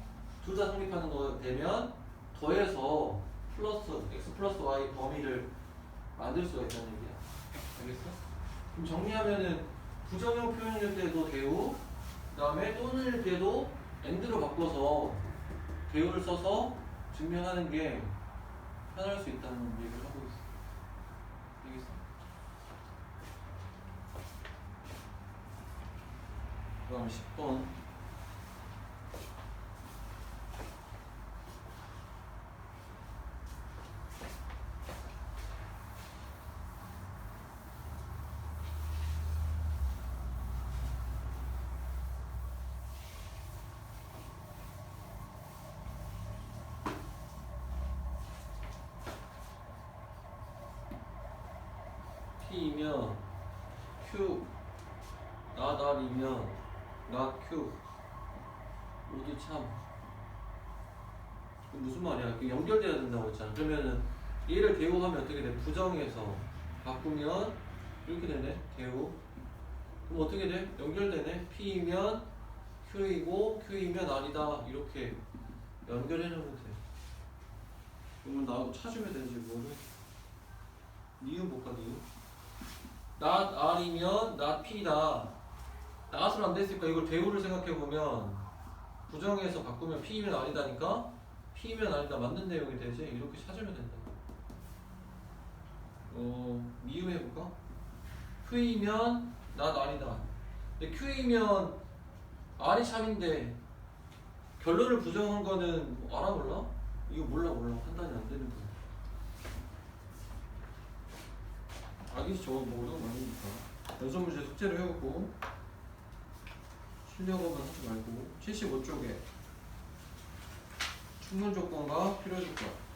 A: 둘 다 성립하는 거 되면 더해서 플러스 x 플러스 y 범위를 만들 수가 있다는 얘기야. 알겠어? 그럼 정리하면은 부정형 표현일 때도 대우, 그 다음에 또는일 때도 end로 바꿔서 대우를 써서 증명하는 게 편할 수 있다는 얘기를 하고 있어. 알겠어? 그 다음에 10번 P이면 Q, not R이면 not Q. 모두 참. 무슨 말이야? 연결돼야 된다고 했잖아. 그러면은 얘를 대우하면 어떻게 돼? 부정해서 바꾸면 이렇게 되네. 대우. 그럼 어떻게 돼? 연결되네. P이면 Q이고 Q이면 R이다. 이렇게 연결해놓으면 돼. 그러면 나하고 찾으면 되지 뭐를. 니은 볼까 니은? not R이면 not P다. not은 안 됐으니까 이걸 대우를 생각해보면 부정해서 바꾸면 P이면 R이다니까 P이면 R이다 맞는 내용이 되지. 이렇게 찾으면 된다. 미음 해볼까? Q이면 not R이다. 근데 Q이면 R이 참인데 결론을 부정한 거는 알아 몰라? 이거 몰라 판단이 안 되는 거야. 알겠지? 저거 뭐 어려운 거 아니니까. 연속 문제 숙제를 해오고 실력업은 하지 말고 75쪽에 충분 조건과 필요 조건.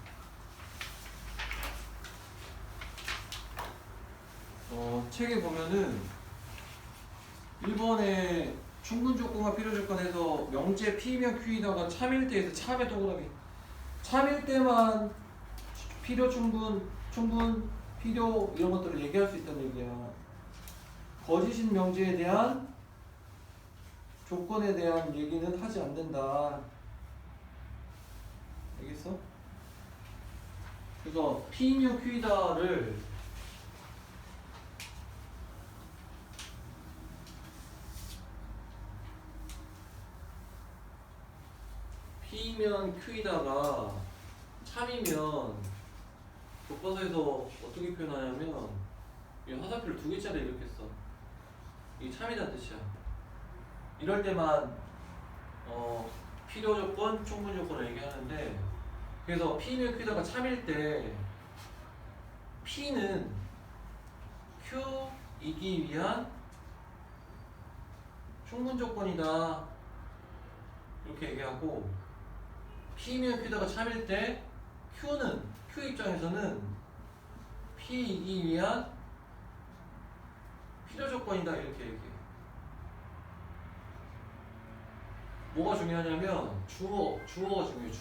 A: 책에 보면은 1번에 충분 조건과 필요 조건에서 명제 P면 Q이다가 참일 때에서 참의 동그라미. 참일 때만 필요 충분 필요 이런 것들을 얘기할 수 있다는 얘기야. 거짓인 명제에 대한 조건에 대한 얘기는 하지 않는다. 알겠어? 그래서 P이며 Q이다를 P면 Q이다가 참이면 교과서에서 어떻게 표현하냐면 이 화살표를 두 개짜리 이렇게 써. 이게 참이란 뜻이야. 이럴 때만 필요 조건, 충분 조건을 얘기하는데, 그래서 P면 Q다가 참일 때 P는 Q이기 위한 충분 조건이다 이렇게 얘기하고, P면 Q다가 참일 때 Q는 Q 입장에서는 P이기 위한 필요 조건이다 이렇게 얘기해. 뭐가 중요하냐면 주어가 중요해.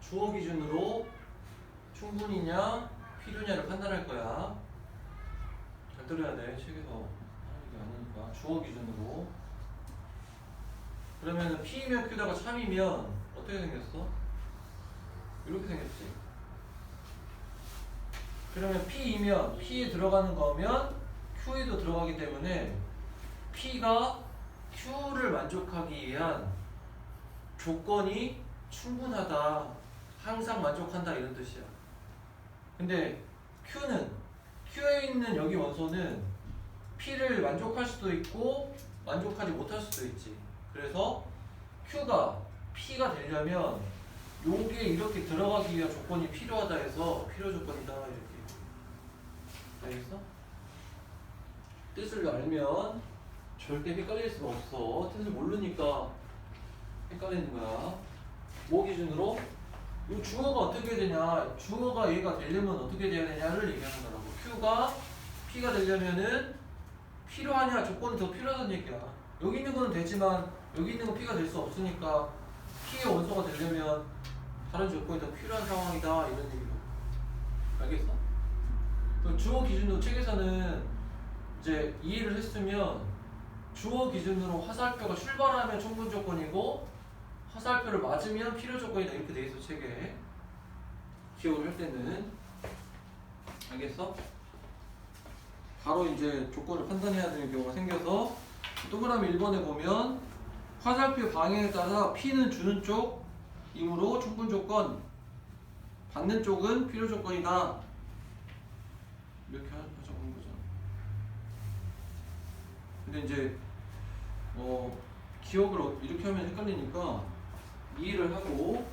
A: 주어 기준으로 충분이냐 필요냐를 판단할 거야. 잘 들어야 돼. 책에서 하는 게 아니니까. 주어 기준으로. 그러면은 P이면 Q다가 참이면 어떻게 생겼어? 이렇게 생겼지. 그러면 P이면 P에 들어가는 거면 Q에도 들어가기 때문에 P가 Q를 만족하기 위한 조건이 충분하다, 항상 만족한다 이런 뜻이야. 근데 Q에 있는 여기 원소는 P를 만족할 수도 있고 만족하지 못할 수도 있지. 그래서 Q가 P가 되려면 요게 이렇게 들어가기 위한 조건이 필요하다 해서 필요 조건이다 이렇게. 알겠어? 뜻을 알면 절대 헷갈릴 수가 없어. 뜻을 모르니까 헷갈리는 거야. 뭐 기준으로? 이 주어가 어떻게 되냐, 주어가 얘가 되려면 어떻게 돼야 되냐를 얘기하는 거라고. Q가 P가 되려면은 필요하냐, 조건이 더 필요하다는 얘기야. 여기 있는 거는 되지만 여기 있는 건 P가 될 수 없으니까 P의 원소가 되려면 다른 조건이 더 필요한 상황이다 이런 얘기로. 알겠어? 주어 기준으로 책에서는 이제 이해를 했으면 주어 기준으로 화살표가 출발하면 충분 조건이고 화살표를 맞으면 필요 조건이다 이렇게 돼 있어 책에. 기억을 할 때는. 알겠어? 바로 이제 조건을 판단해야 되는 경우가 생겨서 동그라미 1번에 보면 화살표 방향에 따라 P는 주는 쪽이므로 충분 조건, 받는 쪽은 필요 조건이다 이렇게 하자는 거죠. 근데 이제 기억을 이렇게 하면 헷갈리니까 이해를 하고,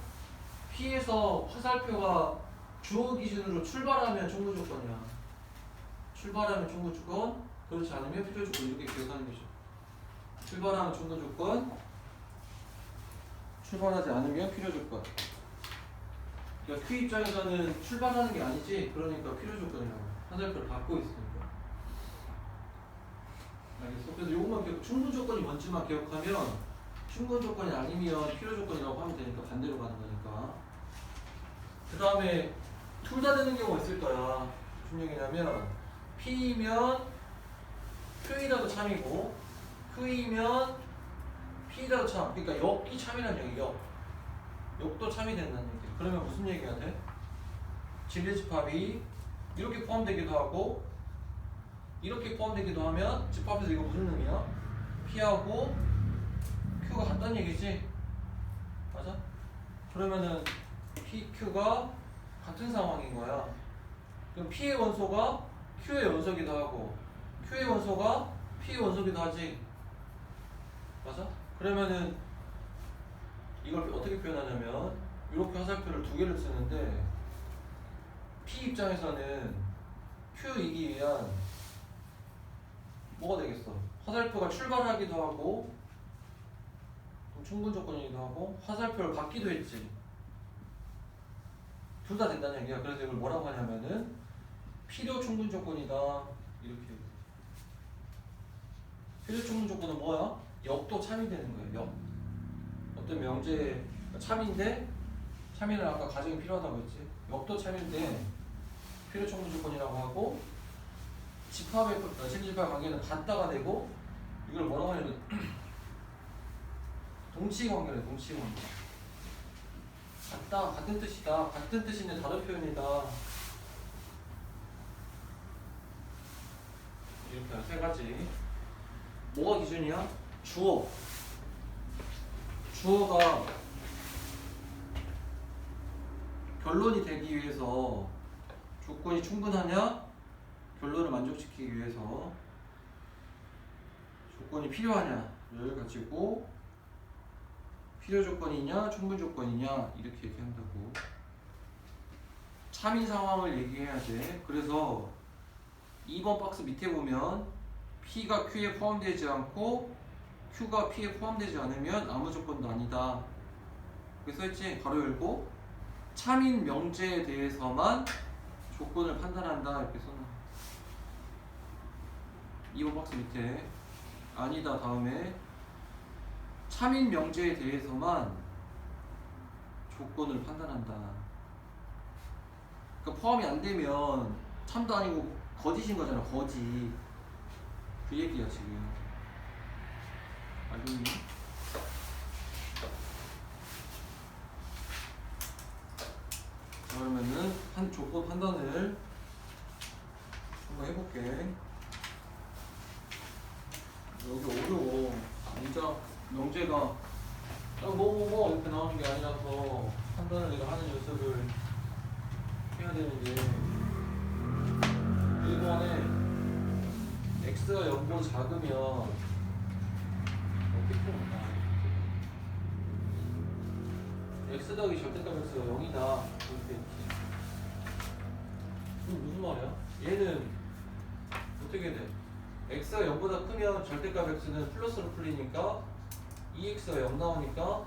A: P에서 화살표가 주어 기준으로 출발하면 충분 조건이야. 출발하면 충분 조건, 그렇지 않으면 필요 조건 이렇게 기억하는 거죠. 출발하면 충분 조건, 출발하지 않으면 필요 조건. 그러니까 Q 입장에서는 출발하는 게 아니지, 그러니까 필요 조건이라고. 화살표를 받고 있으니까. 알겠어? 그래서 요것만 기억, 충분 조건이 뭔지만 기억하면 충분 조건이 아니면 필요 조건이라고 하면 되니까 반대로 가는 거니까. 그 다음에 둘 다 되는 경우가 있을 거야. 무슨 얘기냐면 P이면 Q이라도 참이고 Q이면 P이라도 참. 그러니까 역이 참이라는 얘기. 역도 참이 된다는 얘기. 그러면 무슨 얘기가 돼? 진리집합이 이렇게 포함되기도 하고 이렇게 포함되기도 하면 집합에서 이거 무슨 의미야? P하고 Q가 같다는 얘기지? 맞아? 그러면은 P, Q가 같은 상황인 거야. 그럼 P의 원소가 Q의 원소기도 하고 Q의 원소가 P의 원소기도 하지. 맞아? 그러면은 이걸 어떻게 표현하냐면 이렇게 화살표를 두 개를 쓰는데 P 입장에서는 Q이기 위한 뭐가 되겠어? 화살표가 출발하기도 하고 충분 조건이기도 하고 화살표를 받기도 했지. 둘 다 된다는 얘기야. 그래서 이걸 뭐라고 하냐면은 필요 충분 조건이다 이렇게. 필요 충분 조건은 뭐야? 역도 참이 되는 거예요. 역. 어떤 명제 참인데 참이는 아까 가정이 필요하다고 했지. 역도 참인데 필요 충분 조건이라고 하고 집합의 728 관계는 같다가 되고 이걸 뭐라고 하냐면 동치 관계래. 동치 관계. 같다, 같은 뜻이다. 같은 뜻인데 다른 표현이다. 이렇게 세 가지. 뭐가 기준이야? 주어. 주어가 결론이 되기 위해서 조건이 충분하냐? 결론을 만족시키기 위해서 조건이 필요하냐를 가지고 필요 조건이냐, 충분 조건이냐 이렇게 얘기한다고. 참인 상황을 얘기해야 돼. 그래서 2번 박스 밑에 보면 P가 Q에 포함되지 않고 Q가 P에 포함되지 않으면 아무 조건도 아니다. 그래서 써있지? 가로 열고 참인 명제에 대해서만 조건을 판단한다 이렇게 써놔. 2번 박스 밑에 아니다 다음에 참인 명제에 대해서만 조건을 판단한다. 그러니까 포함이 안 되면 참도 아니고 거짓인 거잖아. 거짓. 그 얘기야 지금. 알겠니? 그러면은 한 조건 판단을 한번 해볼게. 여기 어려워. 진짜 명제가 뭐 이렇게 나오는 게 아니라서 판단을 내가 하는 연습을 해야 되는데 1번에 x가 0보다 작으면 어떻게 풀어볼까? x 더하기 절대값 x가 0이다 이렇게 있지. 이건 무슨 말이야? 얘는 어떻게 돼? x가 0보다 크면 절대값 x는 플러스로 풀리니까 2x가 0 나오니까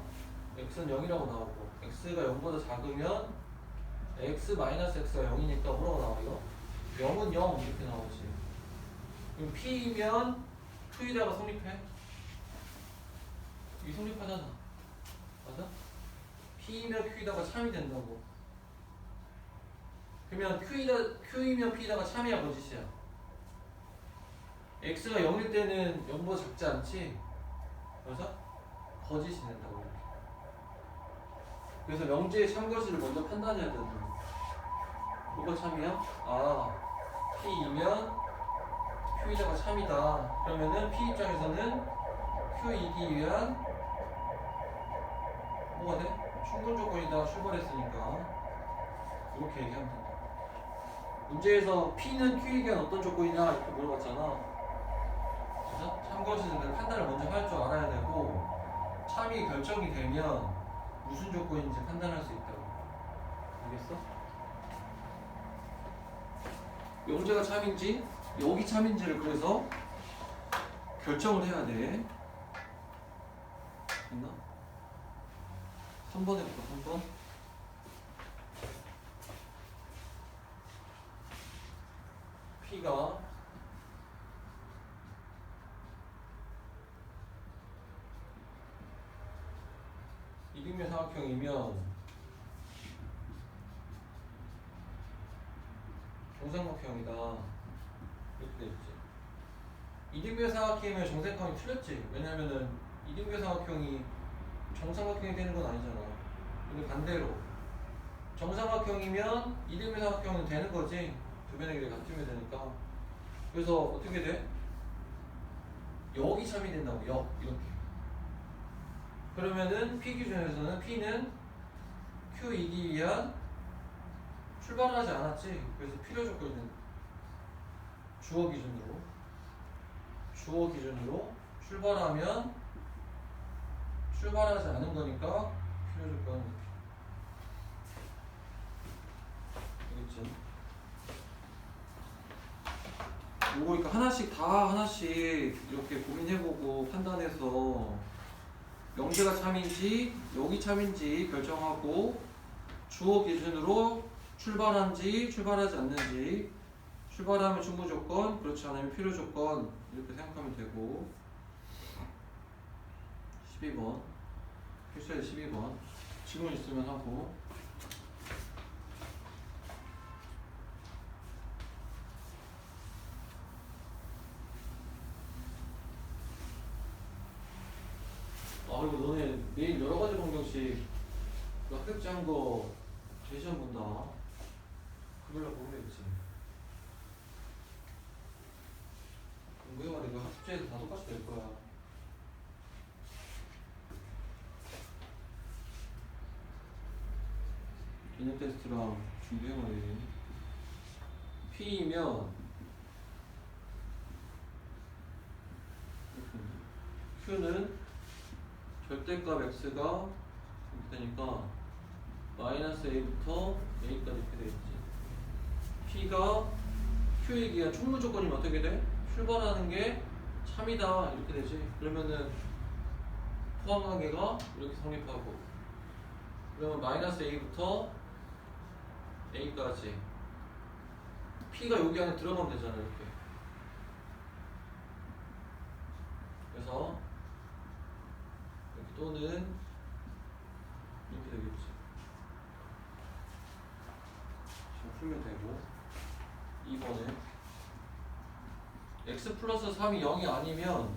A: x는 0이라고 나오고 x가 0보다 작으면 x-x가 0이니까 뭐라고 나와 이거? 0은 0 이렇게 나오지. 그럼 P이면 Q에다가 성립해? 이 성립하잖아. 맞아? P이면 Q에다가 참이 된다고. 그러면 Q이면 P에다가 참이야 거짓이야? X가 0일 때는 0보다 작지 않지? 맞아? 거짓이 된다고 이렇게. 그래서 명제의 참거짓을 먼저 판단해야 된다. 뭐가 참이야? 아, P이면 Q에다가 참이다. 그러면은 P 입장에서는 Q이기 위한 뭐가 돼? 충분 조건이다. 출발했으니까 이렇게 얘기하면 된다. 문제에서 P는 Q이기 위한 어떤 조건이냐 이렇게 물어봤잖아. 그래서 참거짓은 판단을 먼저 할 줄 알아야 되고 참이 결정이 되면 무슨 조건인지 판단할 수 있다고. 알겠어? 명제가 참인지 여기 참인지를 그래서 결정을 해야 돼. 됐나? 3번 해볼까? 3번. P가 이등변 사각형이면 정삼각형이다. 이렇게 되겠지. 이등변 사각형이면 정삼각형이 틀렸지. 왜냐면은 이등변 사각형이 정삼각형이 되는 건 아니잖아. 근데 반대로 정삼각형이면 이등변 사각형은 되는 거지. 두 변의 길이 같으면 되니까. 그래서 어떻게 돼? 여기 참이 된다고. 이렇게. 그러면은 P 기준에서는 P는 Q이기 위한 출발을 하지 않았지. 그래서 필요 조건은 주어 기준으로 출발하면 출발하지 않은 거니까 필요 조건은 알겠지? 요거 그러니까 하나씩 이렇게 고민해보고 판단해서 명제가 참인지 여기 참인지 결정하고 주어 기준으로 출발한지 출발하지 않는지, 출발하면 충분 조건, 그렇지 않으면 필요 조건 이렇게 생각하면 되고. 12번 필수에 12번 질문 있으면 하고. 아 그리고 너네 내일 여러 가지 방정식 그 학습지 한 거 제시험 본다. 그걸로 보면 되겠지. 공부해봐. 내가 학습지에서 다 똑같이 될 거야. 개념 테스트랑 준비해봐. P이면 Q는 절대값 X가 이렇게 되니까 마이너스 A부터 A까지 이렇게 되겠지. P가 Q에 기한 충분 조건이면 어떻게 돼? 출발하는 게 참이다 이렇게 되지. 그러면은 포함관계가 이렇게 성립하고, 그러면 마이너스 A부터 A까지 P가 여기 안에 들어가면 되잖아. 이렇게. 그래서 이렇게 또는 이렇게 되겠지. 지금 풀면 되고, 2번에 x 플러스 3이 0이 아니면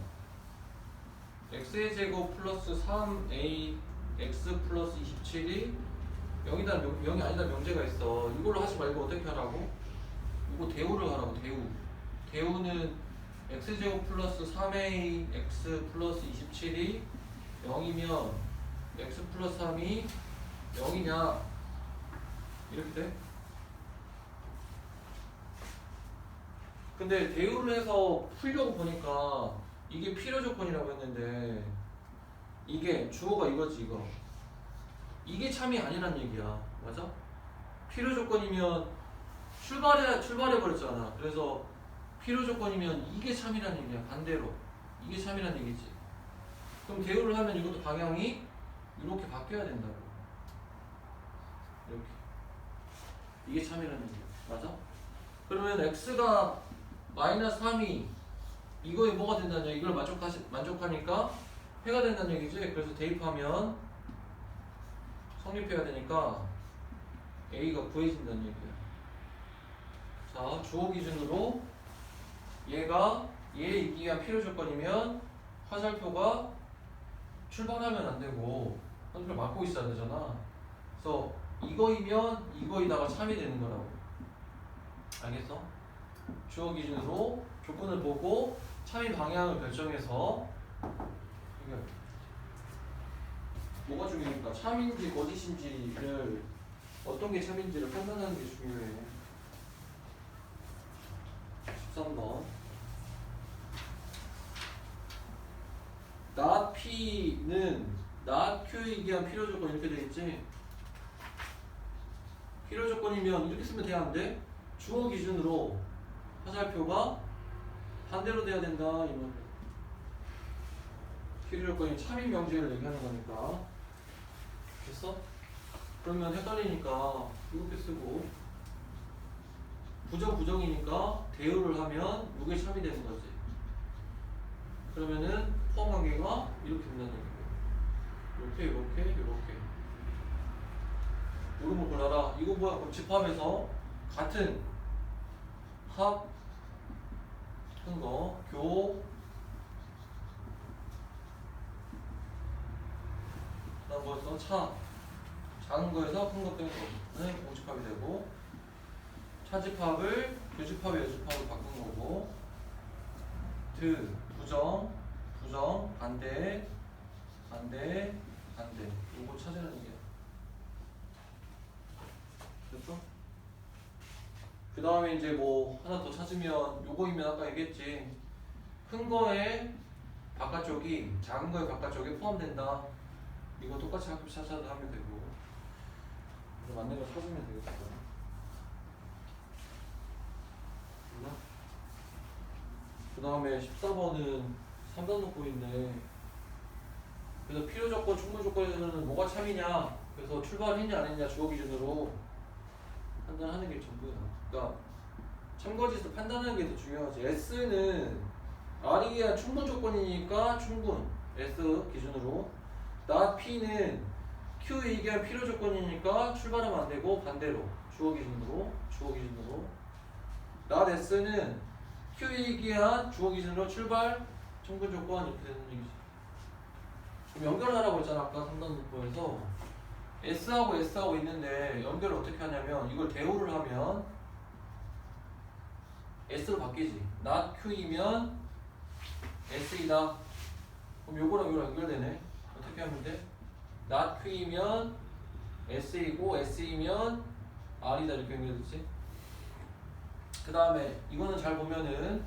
A: x의 제곱 플러스 3a x 플러스 27이 0이 아니다 명제가 있어. 이걸로 하지 말고 어떻게 하라고? 이거 대우를 하라고. 대우는 x제곱 플러스 3a x 플러스 27이 0이면 x 플러스 3이 0이냐 이렇게 돼? 근데 대우를 해서 풀려고 보니까 이게 필요 조건이라고 했는데, 이게 주어가 이거지. 이게 참이 아니란 얘기야. 맞아? 필요 조건이면 출발해 버렸잖아. 그래서 필요 조건이면 이게 참이란 얘기야. 반대로 이게 참이란 얘기지. 그럼 대우를 하면 이것도 방향이 이렇게 바뀌어야 된다고. 이렇게. 이게 참이란 얘기야. 맞아? 그러면 x가 마이너스 3이 이거에 뭐가 된다는 얘기, 이걸 만족하니까 해가 된다는 얘기지. 그래서 대입하면 성립해야 되니까 a가 구해진다는 얘기야. 자, 주어 기준으로 얘가 얘에 있기 위한 필요 조건이면 화살표가 출발하면 안 되고 화살표 막고 있어야 되잖아. 그래서 이거이면 이거이다가 참이 되는 거라고. 알겠어? 주어 기준으로 조건을 보고 참이 방향을 결정해서 해결. 뭐가 중요합니까? 참인지 거짓인지를, 어떤 게 참인지를 판단하는 게 중요해. 13번. not P는 not Q에 기한 필요 조건 이렇게 되겠지? 필요 조건이면 이렇게 쓰면 돼야 안 돼? 주어 기준으로 화살표가 반대로 돼야 된다. 이런 필요 조건이 참인 명제를 얘기하는 거니까. 됐어? 그러면 헷갈리니까 이렇게 쓰고, 부정이니까 대우를 하면 이게 참이 되는 거지. 그러면은 포함 관계가 이렇게 된다는 얘기고, 이렇게. 이름을 골라라. 이거 뭐야? 그럼 집합에서 같은 합 큰 거, 그다음 뭐였어? 차. 작은 거에서 큰 거 빼고는 공집합이 되고, 차집합을 교집합에 여집합으로 바꾼 거고, 부정, 반대. 요거 찾으라는 얘기야. 됐어? 그 다음에 이제 뭐 하나 더 찾으면, 요거이면 아까 얘기했지. 큰 거에 바깥쪽이 작은 거에 바깥쪽에 포함된다. 이거 똑같이 학교 찾아도 하면 되고, 맞는 거 찾으면 되겠어. 그 다음에 14번은 3단 놓고 있네. 그래서 필요 조건, 충분 조건에서는 뭐가 참이냐, 그래서 출발했냐 안 했냐 주어 기준으로 판단하는 게 전부야. 그러니까 참거짓을 판단하는 게 더 중요하지. S는 R에 의한 충분 조건이니까 충분, S 기준으로. not P는 Q에 의한 필요 조건이니까 출발하면 안 되고 반대로 주어 기준으로. not S는 Q에 의한 주어 기준으로 출발, 충분 조건 이렇게 되는 얘기지. 연결하라고 했잖아 아까 3단 문법에서. S하고 S하고 있는데 연결을 어떻게 하냐면 이걸 대우를 하면 S로 바뀌지. not Q이면 S이다. 그럼 요거랑 요거랑 연결되네. 어떻게 하면 돼? not Q이면 S이고 S이면 R이다 이렇게 연결되지. 그 다음에 이거는 잘 보면은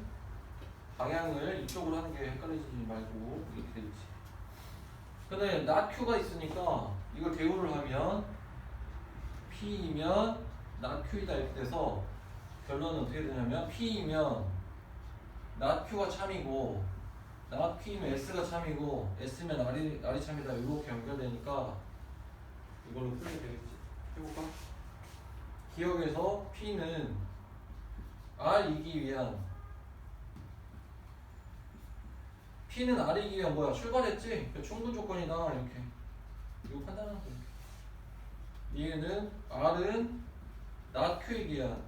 A: 방향을 이쪽으로 하는 게 헷갈리지 말고 이렇게 되지. 근데 not Q가 있으니까 이걸 대우를 하면 P이면 not Q이다 이렇게 돼서 결론은 어떻게 되냐면 P이면 not Q가 참이고 not Q이면 S가 참이고 S면 R이 참이다 이렇게 연결되니까 이걸로 풀면 되겠지. 해볼까? 기억에서 P는 R이기 위한 P는 R이기 위한 뭐야? 출발했지? 충분 조건이다 이렇게 이거 판단하는 거야. 얘는 R은 not Q이기 위한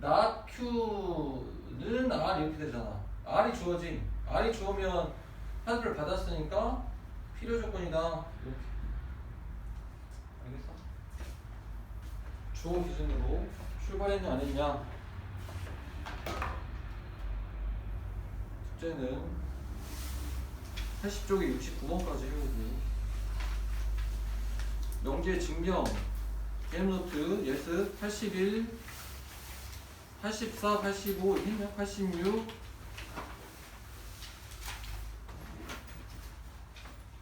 A: not Q는 R 이렇게 되잖아. R이 주어진 R이 주어면 하늘을 받았으니까 필요 조건이다 이렇게. 알겠어? 주어 기준으로 출발했냐 안 했냐. 숙제는 80쪽에 69번까지 해오고 명제 증명 게임노트 예스 81 84 85 했냐? 86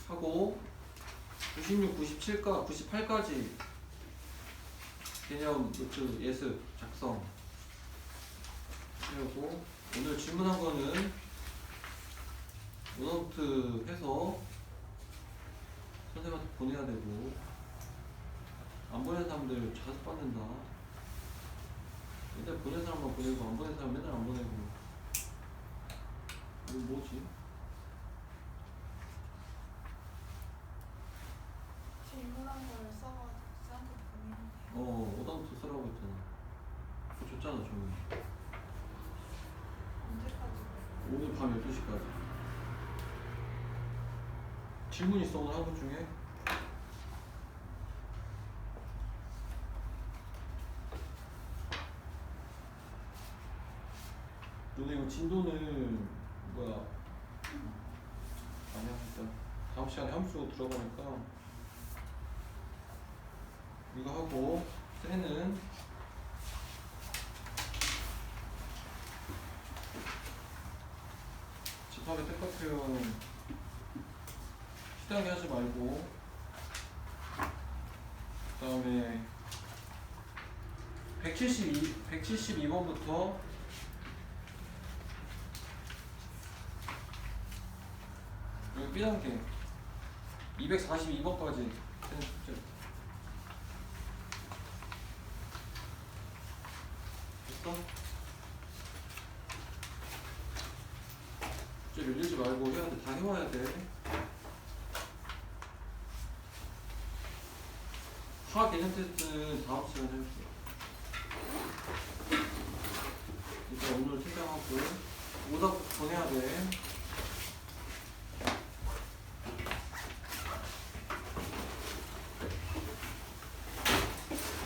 A: 하고 96 97까 98까지 개념 노트 예습 작성 해오고 오늘 질문한 거는 노트 해서 선생님한테 보내야 되고 안 보낸 사람들 자습 받는다. 맨날 보낸 사람만 보내고 안 보낸 사람 맨날 안 보내고 이거 뭐지?
B: 질문한 걸 써가지고 쌤한테 보내면 돼요.
A: 오답부터 쓰라고 했잖아. 그거 줬잖아 종이.
B: 언제까지?
A: 오늘 밤 12시까지. 질문 있어 오늘 학원 중에? 너네 이거 진도는 뭐야? 아니야 일단 다음 시간에 함수 들어가니까 이거 하고 쟤는 집합에 똑같아요. 시장에 하지 말고 그 다음에 172번부터 여기 B단계 242번까지 되는 숙제 됐어? 숙제 밀리지 말고 해야 돼. 다 해와야 돼. 화 개념 테스트는 다음 시간에 해볼게요. 일단 오늘 퇴장하고 오답 보내야 돼.